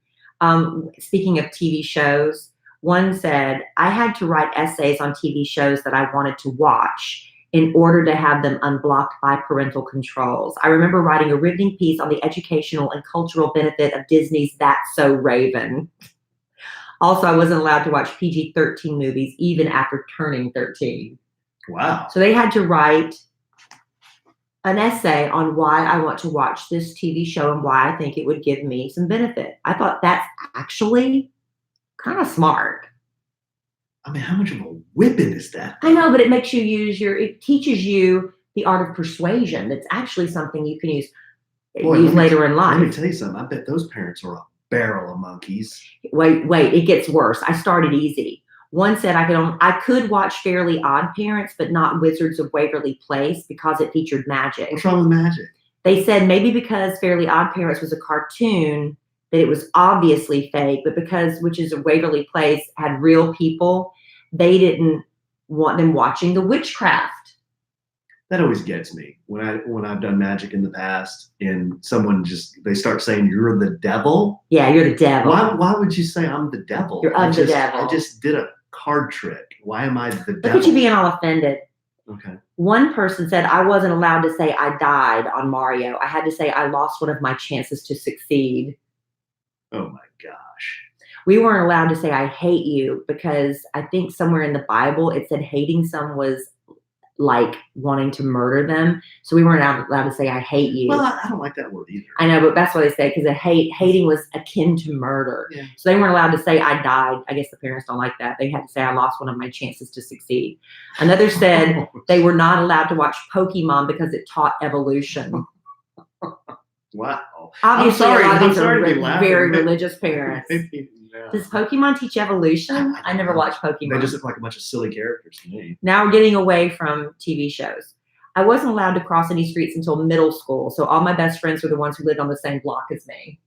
Speaking of TV shows, one said, I had to write essays on TV shows that I wanted to watch in order to have them unblocked by parental controls. I remember writing a riveting piece on the educational and cultural benefit of Disney's That's So Raven. Also, I wasn't allowed to watch PG-13 movies even after turning 13. Wow. So they had to write an essay on why I want to watch this TV show and why I think it would give me some benefit. I thought that's actually kind of smart. I mean, how much of a whipping is that? I know, but it makes you it teaches you the art of persuasion. That's actually something you can use later in life. Let me tell you something. I bet those parents are a barrel of monkeys. Wait, it gets worse. I started easy. One said I could watch Fairly Odd Parents, but not Wizards of Waverly Place because it featured magic. What's wrong with magic? They said maybe because Fairly Odd Parents was a cartoon, that it was obviously fake, but because Witches of Waverly Place had real people, they didn't want them watching the witchcraft. That always gets me when I've done magic in the past and someone they start saying you're the devil. Yeah, you're the devil. Why would you say I'm the devil? You're the devil. I just did a card trick. Why am I the devil? Look at you being all offended. Okay. One person said I wasn't allowed to say I died on Mario. I had to say I lost one of my chances to succeed. Oh my gosh. We weren't allowed to say I hate you because I think somewhere in the Bible it said hating someone was like wanting to murder them. So we weren't allowed to say I hate you. Well, I don't like that word either. I know, but that's what they say because hating was akin to murder. Yeah. So they weren't allowed to say I died. I guess the parents don't like that. They had to say I lost one of my chances to succeed. Another said they were not allowed to watch Pokemon because it taught evolution. Wow. Obviously, a lot of these are very laughing. religious parents. Yeah. Does Pokemon teach evolution? I never watched Pokemon. They just look like a bunch of silly characters to me. Now we're getting away from TV shows. I wasn't allowed to cross any streets until middle school, so all my best friends were the ones who lived on the same block as me.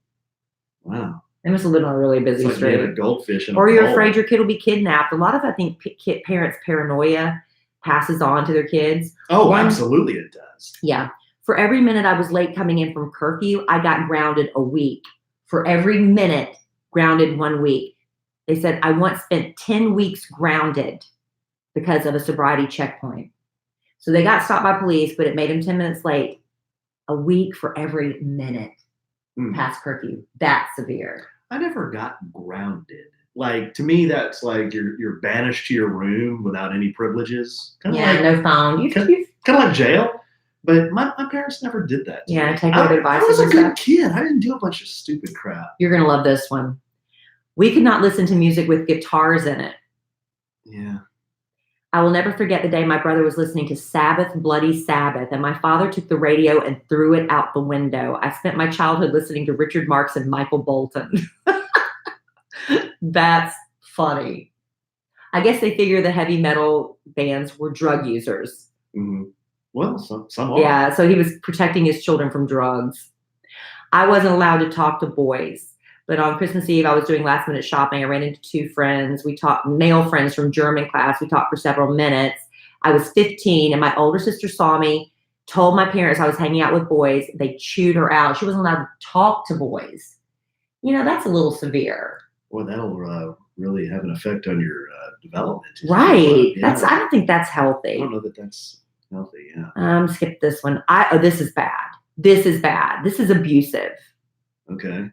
Wow. They must have lived on a really busy it's like street. a goldfish in or a you're bowl. afraid your kid will be kidnapped. A lot of, I think, parents' paranoia passes on to their kids. Oh, absolutely it does. Yeah. For every minute I was late coming in from curfew, I got grounded a week. For every minute, grounded 1 week. They said, I once spent 10 weeks grounded because of a sobriety checkpoint. So they got stopped by police, but it made them 10 minutes late. A week for every minute past curfew. That's severe. I never got grounded. Like, to me, that's like you're banished to your room without any privileges. Kind of no phone. Kind of like jail. But my parents never did that. Yeah, take away advice. I was a good kid. I didn't do a bunch of stupid crap. You're going to love this one. We could not listen to music with guitars in it. Yeah. I will never forget the day my brother was listening to Sabbath, Bloody Sabbath, and my father took the radio and threw it out the window. I spent my childhood listening to Richard Marx and Michael Bolton. That's funny. I guess they figure the heavy metal bands were drug users. Mm-hmm. Well, some are. Yeah, so he was protecting his children from drugs. I wasn't allowed to talk to boys. But on Christmas Eve, I was doing last minute shopping. I ran into two friends. We talked, male friends from German class. We talked for several minutes. I was 15 and my older sister saw me. told my parents I was hanging out with boys. They chewed her out. She wasn't allowed to talk to boys. That's a little severe. Well, that'll really have an effect on your development. Right. Yeah. I don't think that's healthy. I don't know that that's healthy. Yeah. Skip this one. This is bad. This is bad. This is abusive. Okay.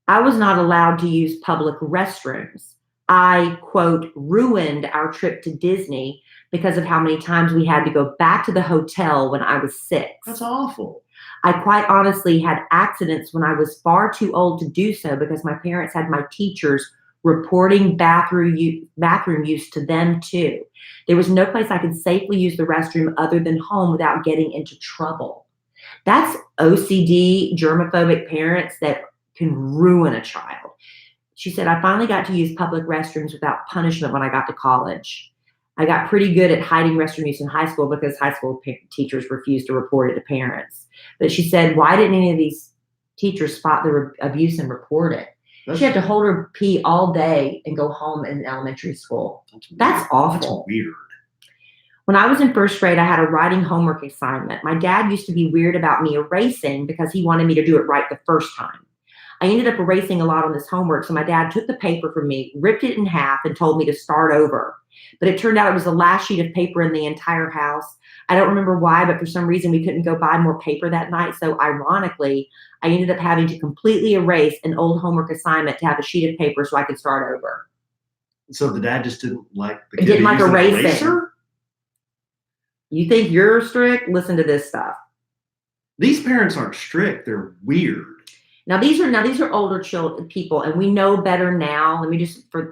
I was not allowed to use public restrooms. I, quote, ruined our trip to Disney because of how many times we had to go back to the hotel when I was 6. That's awful. I quite honestly had accidents when I was far too old to do so because my parents had my teachers reporting bathroom use to them too. There was no place I could safely use the restroom other than home without getting into trouble. That's OCD, germophobic parents that can ruin a child. She said, I finally got to use public restrooms without punishment when I got to college. I got pretty good at hiding restroom use in high school because high school teachers refused to report it to parents. But she said, why didn't any of these teachers spot the abuse and report it? She had to hold her pee all day and go home in elementary school. That's awful. That's weird. When I was in first grade, I had a writing homework assignment. My dad used to be weird about me erasing because he wanted me to do it right the first time. I ended up erasing a lot on this homework, so my dad took the paper from me, ripped it in half, and told me to start over. But it turned out it was the last sheet of paper in the entire house. I don't remember why, but for some reason we couldn't go buy more paper that night. So ironically, I ended up having to completely erase an old homework assignment to have a sheet of paper so I could start over. So the dad just didn't like the kid. Didn't like erasing. You think you're strict? Listen to this stuff. These parents aren't strict. They're weird. Now these are older people, and we know better now.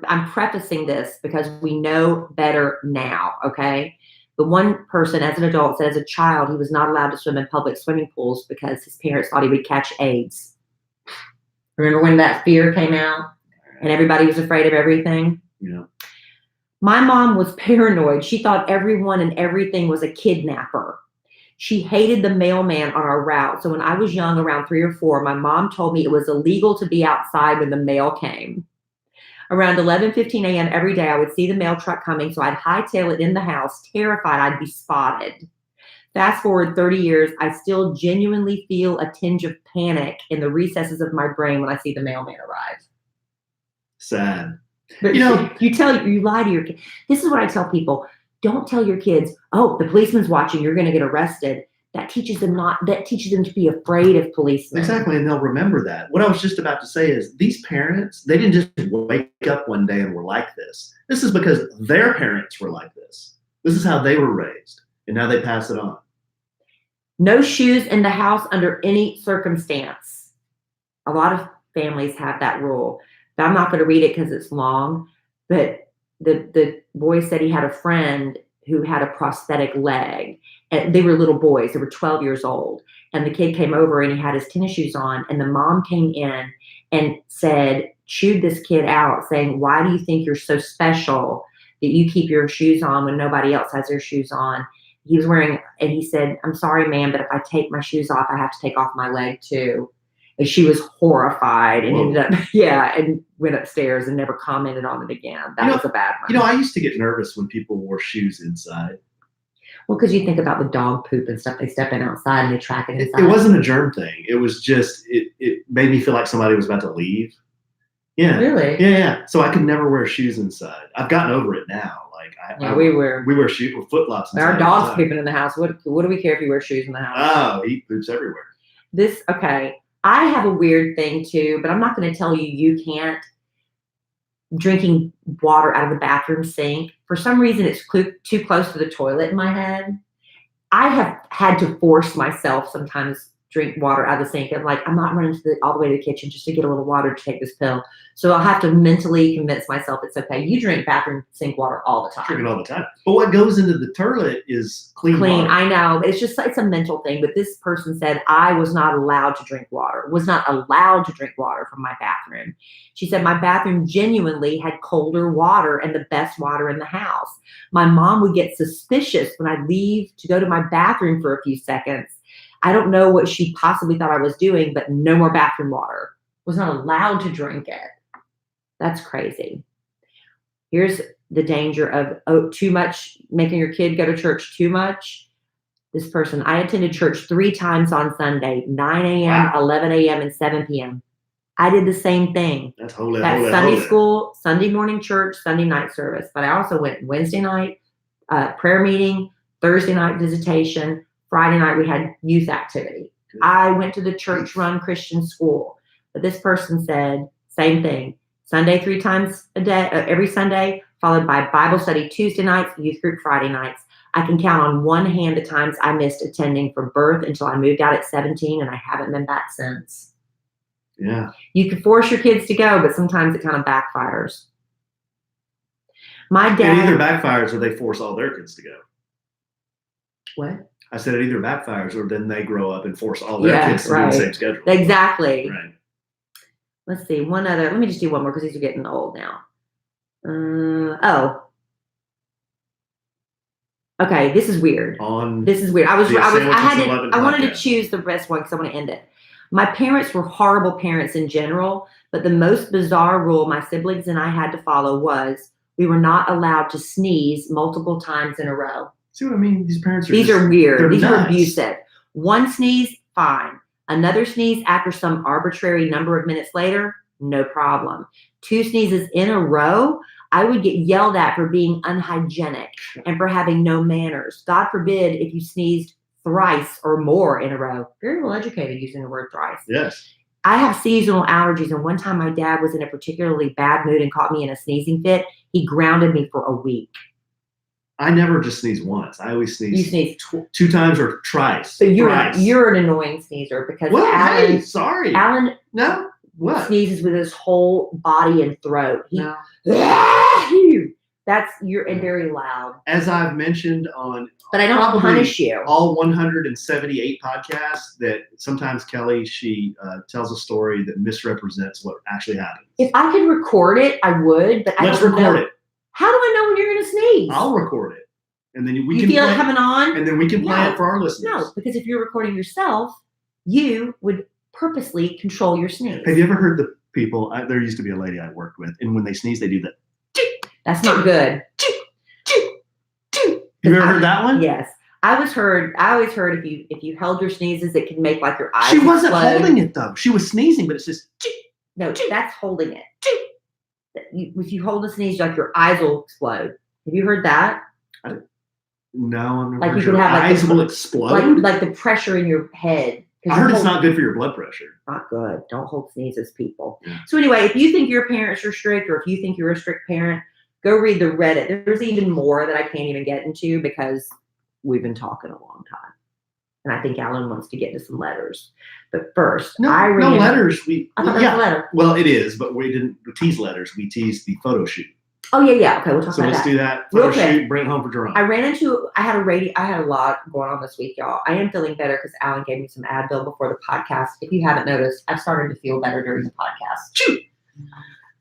I'm prefacing this because we know better now. Okay. The one person as an adult said as a child, he was not allowed to swim in public swimming pools because his parents thought he would catch AIDS. Remember when that fear came out and everybody was afraid of everything? Yeah. My mom was paranoid. She thought everyone and everything was a kidnapper. She hated the mailman on our route. So when I was young, around 3 or 4, my mom told me it was illegal to be outside when the mail came. Around 11:15 a.m. every day, I would see the mail truck coming, so I'd hightail it in the house, terrified I'd be spotted. Fast forward 30 years, I still genuinely feel a tinge of panic in the recesses of my brain when I see the mailman arrive. Sad. But you lie to your kids. This is what I tell people. Don't tell your kids, oh, the policeman's watching, you're going to get arrested. That teaches them to be afraid of policemen. Exactly, and they'll remember that. What I was just about to say is these parents, they didn't just wake up one day and were like this. This is because their parents were like this. This is how they were raised, and now they pass it on. No shoes in the house under any circumstance. A lot of families have that rule. But I'm not going to read it because it's long, but the boy said he had a friend who had a prosthetic leg. And they were little boys. They were 12 years old. And the kid came over and he had his tennis shoes on. And the mom came in and chewed this kid out, saying, why do you think you're so special that you keep your shoes on when nobody else has their shoes on? He was wearing, and he said, I'm sorry, ma'am, but if I take my shoes off, I have to take off my leg too. And she was horrified and ended up, and went upstairs and never commented on it again. That was a bad one. I used to get nervous when people wore shoes inside. Well, because you think about the dog poop and stuff, they step in outside and they track it inside. It wasn't a germ thing. It was just, it made me feel like somebody was about to leave. Yeah. Really? Yeah. So I could never wear shoes inside. I've gotten over it now. We wear shoes with flip-flops inside. Our dog's pooping in the house. What do we care if you wear shoes in the house? Oh, he poops everywhere. Okay. I have a weird thing too, but I'm not going to tell you you can't. Drinking water out of the bathroom sink. For some reason, it's too close to the toilet in my head. I have had to force myself sometimes drink water out of the sink. I'm like, I'm not running all the way to the kitchen just to get a little water to take this pill. So I'll have to mentally convince myself it's okay. You drink bathroom sink water all the time. Drink it all the time. But what goes into the toilet is clean water. I know. It's a mental thing. But this person said I was not allowed to drink water from my bathroom. She said my bathroom genuinely had colder water and the best water in the house. My mom would get suspicious when I'd leave to go to my bathroom for a few seconds. I don't know what she possibly thought I was doing, but no more bathroom water. Was not allowed to drink it. That's crazy. Here's the danger of too much, making your kid go to church too much. This person, I attended church 3 times on Sunday, 9 a.m., 11 a.m., and 7 p.m. I did the same thing. That's holy. Sunday school, Sunday morning church, Sunday night service. But I also went Wednesday night, prayer meeting, Thursday night visitation, Friday night we had youth activity. Good. I went to the church-run Christian school. But this person said, same thing. Sunday 3 times a day, every Sunday, followed by Bible study Tuesday nights, youth group Friday nights. I can count on one hand the times I missed attending from birth until I moved out at 17, and I haven't been back since. Yeah. You can force your kids to go, but sometimes it kind of backfires. My dad. It either backfires or they force all their kids to go. What? I said it either backfires or then they grow up and force all their kids to do the same schedule. Exactly. Right. Let's see. Let me just do one more because these are getting old now. Okay, this is weird. This is weird. I wanted to choose the best one because I want to end it. My parents were horrible parents in general, but the most bizarre rule my siblings and I had to follow was we were not allowed to sneeze multiple times in a row. See what I mean? These parents are weird. These nuts. are abusive. One sneeze, fine. Another sneeze after some arbitrary number of minutes later, no problem. 2 sneezes in a row, I would get yelled at for being unhygienic and for having no manners. God forbid if you sneezed thrice or more in a row. Very well educated using the word thrice. Yes. I have seasonal allergies, and one time my dad was in a particularly bad mood and caught me in a sneezing fit. He grounded me for a week. I never just sneeze once. I always sneeze. You sneeze 2 times or thrice. So you're an annoying sneezer because Alan. Sorry. Alan. No. What? Sneezes with his whole body and throat. No. You're very loud. As I've mentioned on, but I don't punish you. All 178 podcasts that sometimes Kelly, she tells a story that misrepresents what actually happened. If I could record it, I would. But let's record it. How do I know when you're going to sneeze? I'll record it, and then we can feel it coming on, and then we can play it for our listeners. No, because if you're recording yourself, you would purposely control your sneeze. Have you ever heard the people? There used to be a lady I worked with, and when they sneeze, they do that. That's not good. You ever heard that one? Yes. I always heard if you held your sneezes, it can make like your eyes. She wasn't explode. holding it though. She was sneezing, but it's just. No, that's holding it. If you hold a sneeze, like your eyes will explode. Have you heard that? No, I'm not. Like you can have eyes will explode. Like the pressure in your head. I heard it's not good for your blood pressure. Not good. Don't hold sneezes, people. Yeah. So anyway, if you think your parents are strict, or if you think you're a strict parent, go read the Reddit. There's even more that I can't even get into because we've been talking a long time. And I think Alan wants to get into some letters. But first, no letters. I thought that was a letter. Well, it is, but we didn't tease letters. We teased the photo shoot. Oh yeah. Okay, we'll talk about that. So let's do that. Photo shoot, bring it home for Jerome. I had a lot going on this week, y'all. I am feeling better because Alan gave me some Advil before the podcast. If you haven't noticed, I've started to feel better during the podcast. Shoot.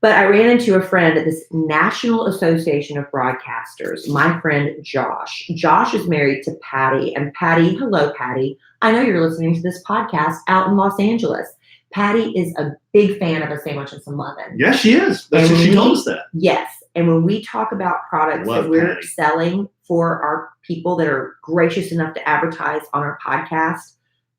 But I ran into a friend at this National Association of Broadcasters, my friend Josh. Josh is married to Patty. And Patty, hello, Patty. I know you're listening to this podcast out in Los Angeles. Patty is a big fan of A Sandwich and Some Lovin. Yes, she is. She told us that. Yes. And when we talk about products that we're selling for our people that are gracious enough to advertise on our podcast,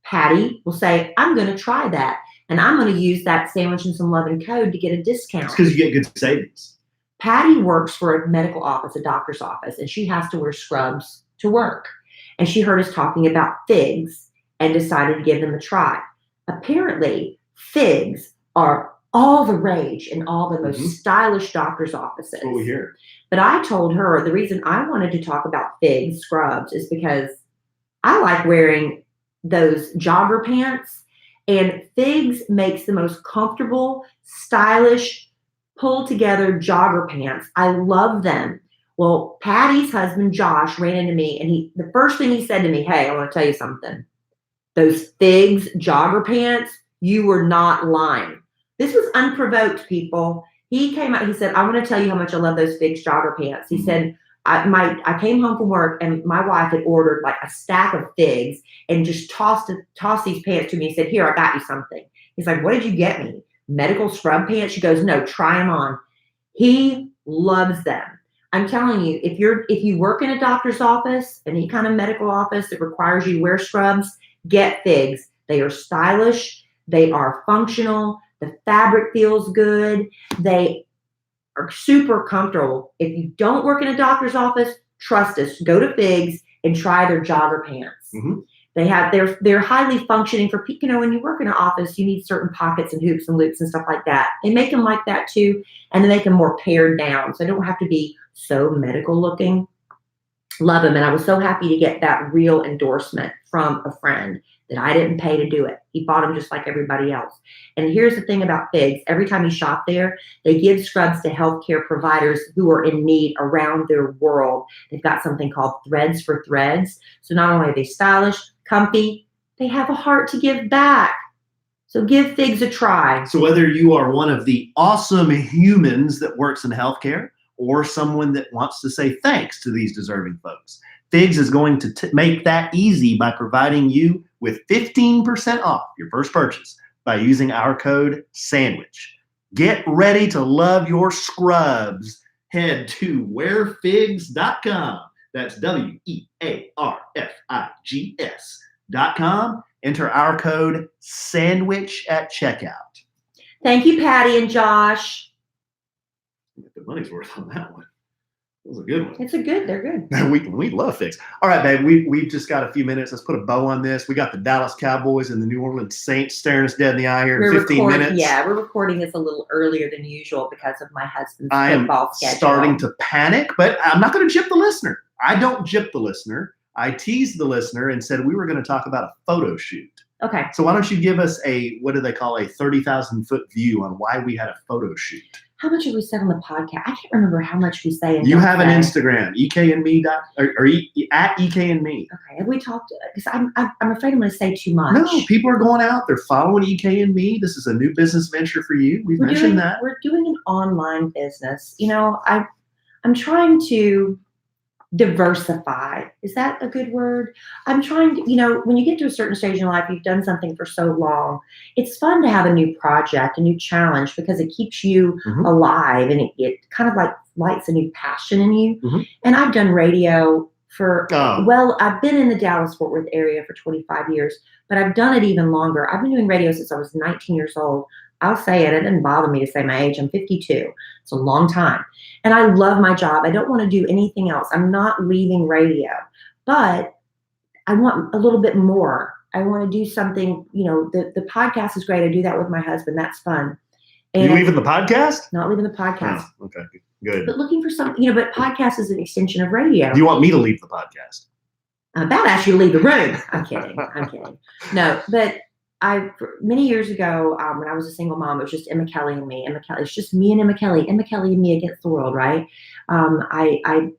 Patty will say, I'm going to try that. And I'm going to use that Sandwich and Some Lovin' code to get a discount. It's because you get good savings. Patty works for a medical office, a doctor's office, and she has to wear scrubs to work. And she heard us talking about figs and decided to give them a try. Apparently, figs are all the rage in all the most stylish doctor's offices. That's what we hear. But I told her the reason I wanted to talk about figs scrubs is because I like wearing those jogger pants. And Figs makes the most comfortable, stylish, pulled-together jogger pants. I love them. Well, Patty's husband, Josh, ran into me, and the first thing he said to me, hey, I want to tell you something. Those Figs jogger pants, you were not lying. This was unprovoked, people. He came out, he said, I want to tell you how much I love those Figs jogger pants. He said, I came home from work and my wife had ordered like a stack of figs and just tossed these pants to me and said, here, I got you something. He's like, what did you get me? Medical scrub pants? She goes, no, try them on. He loves them. I'm telling you, if you work in a doctor's office, any kind of medical office that requires you to wear scrubs, get figs. They are stylish. They are functional. The fabric feels good. They are super comfortable. If you don't work in a doctor's office, trust us. Go to Figs and try their jogger pants. Mm-hmm. They're highly functioning for people. When you work in an office, you need certain pockets and hoops and loops and stuff like that. They make them like that too, and then make them more pared down, so they don't have to be so medical looking. Love them, and I was so happy to get that real endorsement from a friend that I didn't pay to do it. He bought them just like everybody else. And here's the thing about Figs. Every time you shop there, they give scrubs to healthcare providers who are in need around their world. They've got something called Threads for Threads. So not only are they stylish, comfy, they have a heart to give back. So give Figs a try. So whether you are one of the awesome humans that works in healthcare or someone that wants to say thanks to these deserving folks, Figs is going to make that easy by providing you with 15% off your first purchase by using our code SANDWICH. Get ready to love your scrubs. Head to wearfigs.com. That's WEARFIGS.com. Enter our code SANDWICH at checkout. Thank you, Patty and Josh. The money's worth on that one. It was a good one. They're good. We love Figs. All right, babe, we've just got a few minutes. Let's put a bow on this. We got the Dallas Cowboys and the New Orleans Saints staring us dead in the eye here in 15 minutes. Yeah, we're recording this a little earlier than usual because of my husband's football schedule. I am starting to panic, but I'm not going to gyp the listener. I don't gyp the listener. I teased the listener and said we were going to talk about a photo shoot. Okay. So why don't you give us what do they call a 30,000-foot view on why we had a photo shoot? How much have we said on the podcast? I can't remember how much we say. You have an Instagram, EKandMe, or at EKandMe. Okay. Have we talked? Because I'm afraid I'm going to say too much. No, people are going out. They're following EKandMe. This is a new business venture for you. We're mentioned that. We're doing an online business. I'm trying to diversify. Is that a good word? I'm trying to, when you get to a certain stage in life, you've done something for so long, it's fun to have a new project, a new challenge, because it keeps you alive, and it kind of like lights a new passion in you. Mm-hmm. And I've done radio I've been in the Dallas-Fort Worth area for 25 years, but I've done it even longer. I've been doing radio since I was 19 years old. I'll say it. It doesn't bother me to say my age. I'm 52. It's a long time. And I love my job. I don't want to do anything else. I'm not leaving radio, but I want a little bit more. I want to do something, the podcast is great. I do that with my husband. That's fun. And you leaving the podcast? Not leaving the podcast. Oh, okay, good. But looking for something, but podcast is an extension of radio. Do you want me to leave the podcast? I'm about to ask you to leave the room. I'm kidding. No, but many years ago, when I was a single mom, it was just Emma Kelly and me. It's just me and Emma Kelly and me against the world, right? I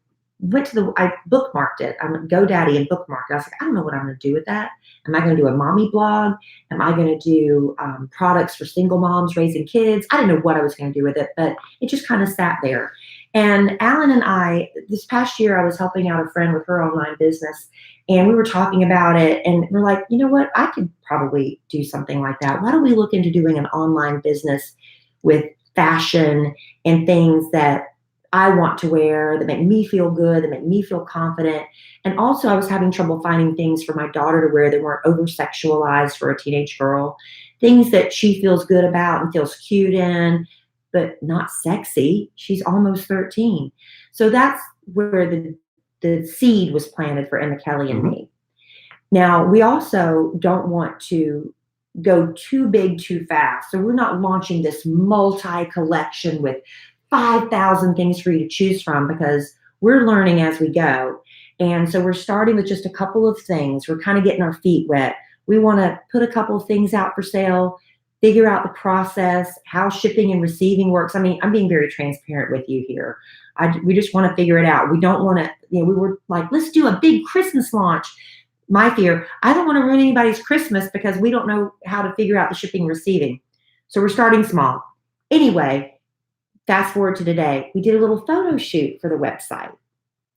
bookmarked it. I'm GoDaddy and bookmarked it. I was like, I don't know what I'm going to do with that. Am I going to do a mommy blog? Am I going to do products for single moms raising kids? I didn't know what I was going to do with it, but it just kind of sat there. And Alan and I, this past year, I was helping out a friend with her online business, and we were talking about it, and we're like, you know what? I could probably do something like that. Why don't we look into doing an online business with fashion and things that I want to wear, that make me feel good, that make me feel confident. And also, I was having trouble finding things for my daughter to wear that weren't over-sexualized for a teenage girl, things that she feels good about and feels cute in, but not sexy. She's almost 13. So that's where the seed was planted for Emma Kelly and me. Now, we also don't want to go too big too fast. So we're not launching this multi-collection with 5,000 things for you to choose from, because we're learning as we go. And so we're starting with just a couple of things. We're kind of getting our feet wet. We want to put a couple of things out for sale, figure out the process, how shipping and receiving works. I mean, I'm being very transparent with you here. We just want to figure it out. We don't want to, we were like, let's do a big Christmas launch. My fear, I don't want to ruin anybody's Christmas because we don't know how to figure out the shipping and receiving. So we're starting small. Anyway, fast forward to today. We did a little photo shoot for the website.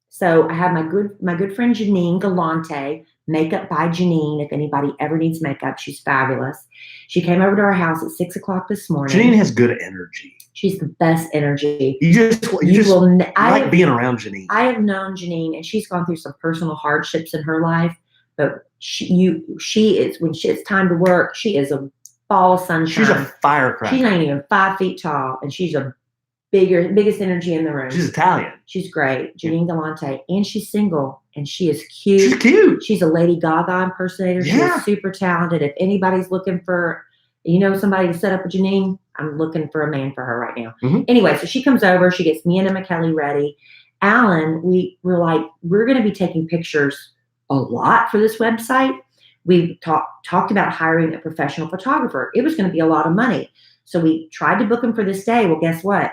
So I have my good friend Janine Galante, Makeup by Janine. If anybody ever needs makeup, she's fabulous. She came over to our house at 6:00 this morning. Janine has good energy. She's the best energy. You like being around Janine. I have known Janine, and she's gone through some personal hardships in her life. But she is, when it's time to work, she is a ball of sunshine. She's a firecracker. She's not even 5 feet tall, and she's a biggest energy in the room. She's Italian. She's great, Janine Galante, and she's single, and she is cute. She's cute. She's a Lady Gaga impersonator. She is super talented. If anybody's looking for, somebody to set up with Janine, I'm looking for a man for her right now. Mm-hmm. Anyway, so she comes over. She gets me and Emma Kelly ready. Alan, we're like, we're going to be taking pictures a lot for this website. We talked about hiring a professional photographer. It was going to be a lot of money. So we tried to book him for this day. Well, guess what?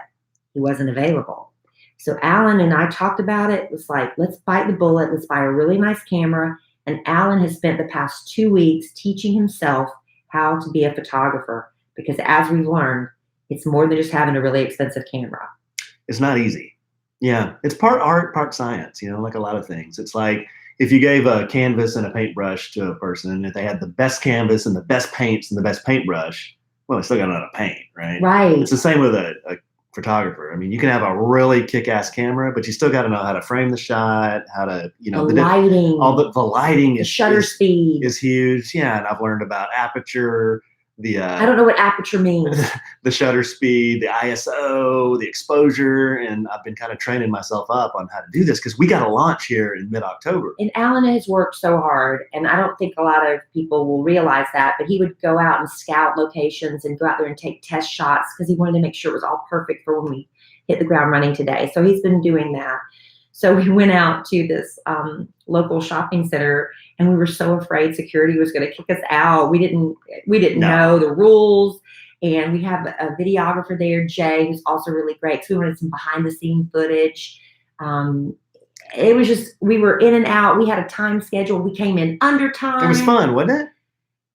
He wasn't available. So Alan and I talked about it. It was like, let's bite the bullet. Let's buy a really nice camera. And Alan has spent the past 2 weeks teaching himself how to be a photographer, because as we've learned, it's more than just having a really expensive camera. It's not easy. Yeah. It's part art, part science, like a lot of things. It's like if you gave a canvas and a paintbrush to a person, and if they had the best canvas and the best paints and the best paintbrush, well, they still got to know how to paint, right? Right. It's the same with a photographer. I mean, you can have a really kick-ass camera, but you still got to know how to frame the shot, how to, the lighting, the lighting, the shutter speed is huge. Yeah, and I've learned about aperture, I don't know what aperture means. The shutter speed, the ISO, the exposure, and I've been kind of training myself up on how to do this because we got a launch here in mid-October. And Alan has worked so hard, and I don't think a lot of people will realize that, but he would go out and scout locations and go out there and take test shots because he wanted to make sure it was all perfect for when we hit the ground running today. So he's been doing that. So we went out to this local shopping center, and we were so afraid security was going to kick us out. We didn't know the rules, and we have a videographer there, Jay, who's also really great. So we wanted some behind the scene footage. It was just, we were in and out. We had a time schedule. We came in under time. It was fun, wasn't it?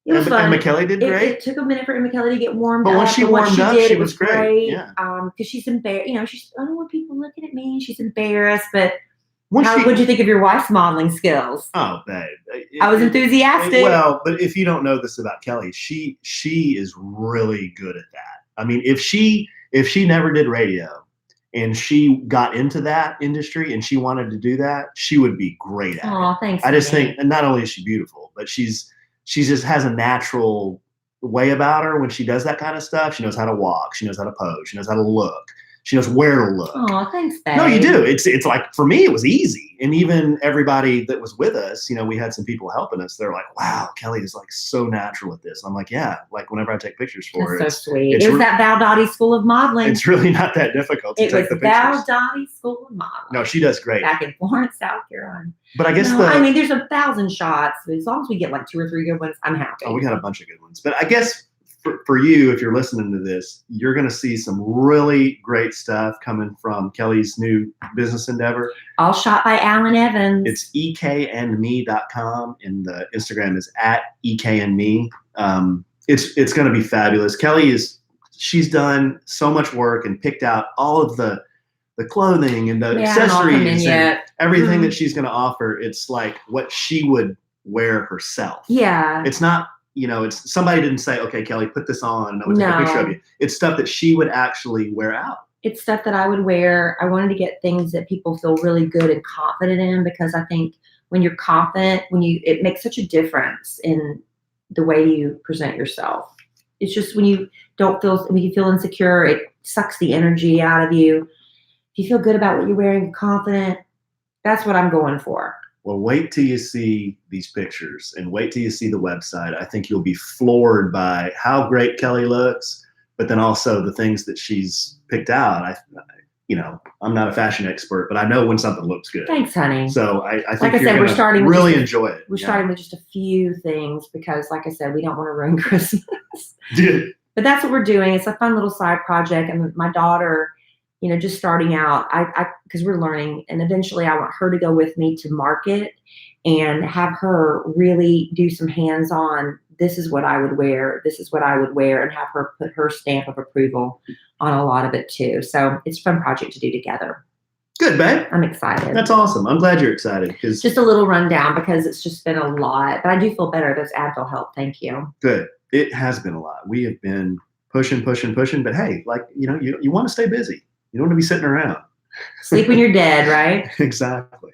It was fun. And McKelly did great. It took a minute for Emma Kelly to get warmed up. But when she warmed up, she was great. Yeah. Because she's embarrassed. I don't want people looking at me. She's embarrassed. But what'd you think of your wife's modeling skills? Oh, babe. I was enthusiastic. Well, but if you don't know this about Kelly, she is really good at that. I mean, if she never did radio and she got into that industry and she wanted to do that, she would be great at it. Oh, thanks. I just think, and not only is she beautiful, but she just has a natural way about her when she does that kind of stuff. She knows how to walk. She knows how to pose. She knows how to look. She knows where to look. Oh, thanks, babe. No, you do. It's like, for me, it was easy. And even everybody that was with us, we had some people helping us. They're like, wow, Kelly is like so natural at this. And I'm like, yeah, like whenever I take pictures for her. That's so sweet. It was that Val Dottie School of Modeling. It's really not that difficult to take the pictures. It was Val Dottie School of Modeling. No, she does great. Back in Florence, South Carolina. But I guess there's 1,000 shots. As long as we get like 2 or 3 good ones, I'm happy. Oh, we got a bunch of good ones. But I guess for you, if you're listening to this, you're going to see some really great stuff coming from Kelly's new business endeavor. All shot by Alan Evans. It's ekandme.com, and the Instagram is @ekandme. It's going to be fabulous. Kelly she's done so much work and picked out all of the clothing and the accessories and everything that she's going to offer. It's like what she would wear herself. Yeah. It's not, it's somebody didn't say, okay, Kelly, put this on and I'm going to take a picture of you. It's stuff that she would actually wear out. It's stuff that I would wear. I wanted to get things that people feel really good and confident in, because I think when you're confident, it makes such a difference in the way you present yourself. It's just when you feel insecure, it sucks the energy out of you. If you feel good about what you're wearing, confident, that's what I'm going for. Well, wait till you see these pictures and wait till you see the website. I think you'll be floored by how great Kelly looks, but then also the things that she's picked out. I'm not a fashion expert, but I know when something looks good. Thanks, honey. So I think we're starting really enjoy it. We're starting with just a few things because, like I said, we don't want to ruin Christmas. But that's what we're doing. It's a fun little side project. And my daughter, just starting out, because we're learning, and eventually I want her to go with me to market and have her really do some hands-on, this is what I would wear, this is what I would wear, and have her put her stamp of approval on a lot of it too. So it's a fun project to do together. Good, babe. I'm excited. That's awesome. I'm glad you're excited because just a little rundown because it's just been a lot, but I do feel better. Those Advil help. Thank you. Good. It has been a lot. We have been pushing, but hey, like, you want to stay busy. You don't want to be sitting around. Sleep when you're dead, right? Exactly.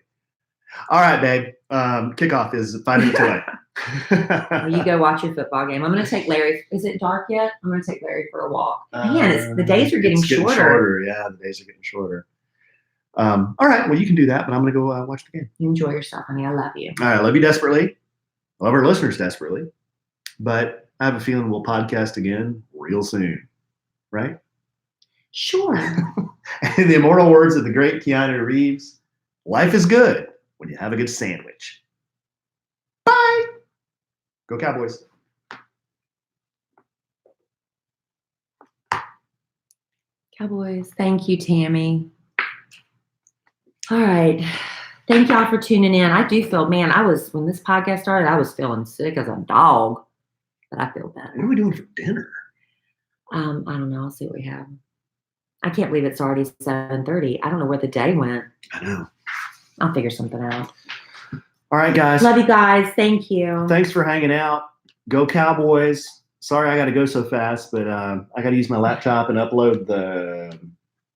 All right, babe. Kickoff is 5 minutes away. Well, you go watch your football game. I'm going to take Larry. Is it dark yet? I'm going to take Larry for a walk. Man, the days are getting shorter. Yeah, the days are getting shorter. All right. Well, you can do that, but I'm going to go watch the game. You enjoy yourself, honey. I love you. All right. I love you desperately. I love our listeners desperately. But I have a feeling we'll podcast again real soon. Right? Sure. In the immortal words of the great Keanu Reeves, life is good when you have a good sandwich. Bye. Go Cowboys. Cowboys. Thank you, Tammy. All right. Thank y'all for tuning in. I do feel, man, when this podcast started, I was feeling sick as a dog, but I feel better. What are we doing for dinner? I don't know. I'll see what we have. I can't believe it's already 7:30. I don't know where the day went. I know. I'll figure something out. All right, guys. Love you guys. Thank you. Thanks for hanging out. Go Cowboys. Sorry I got to go so fast, but I got to use my laptop and upload the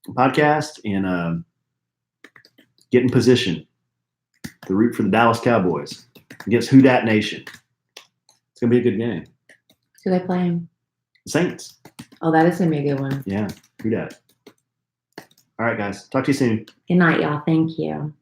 podcast and get in position to root for the Dallas Cowboys against Who Dat Nation. It's going to be a good game. Who they playing? Saints. Oh, that is going to be a good one. Yeah, Who Dat. All right, guys. Talk to you soon. Good night, y'all. Thank you.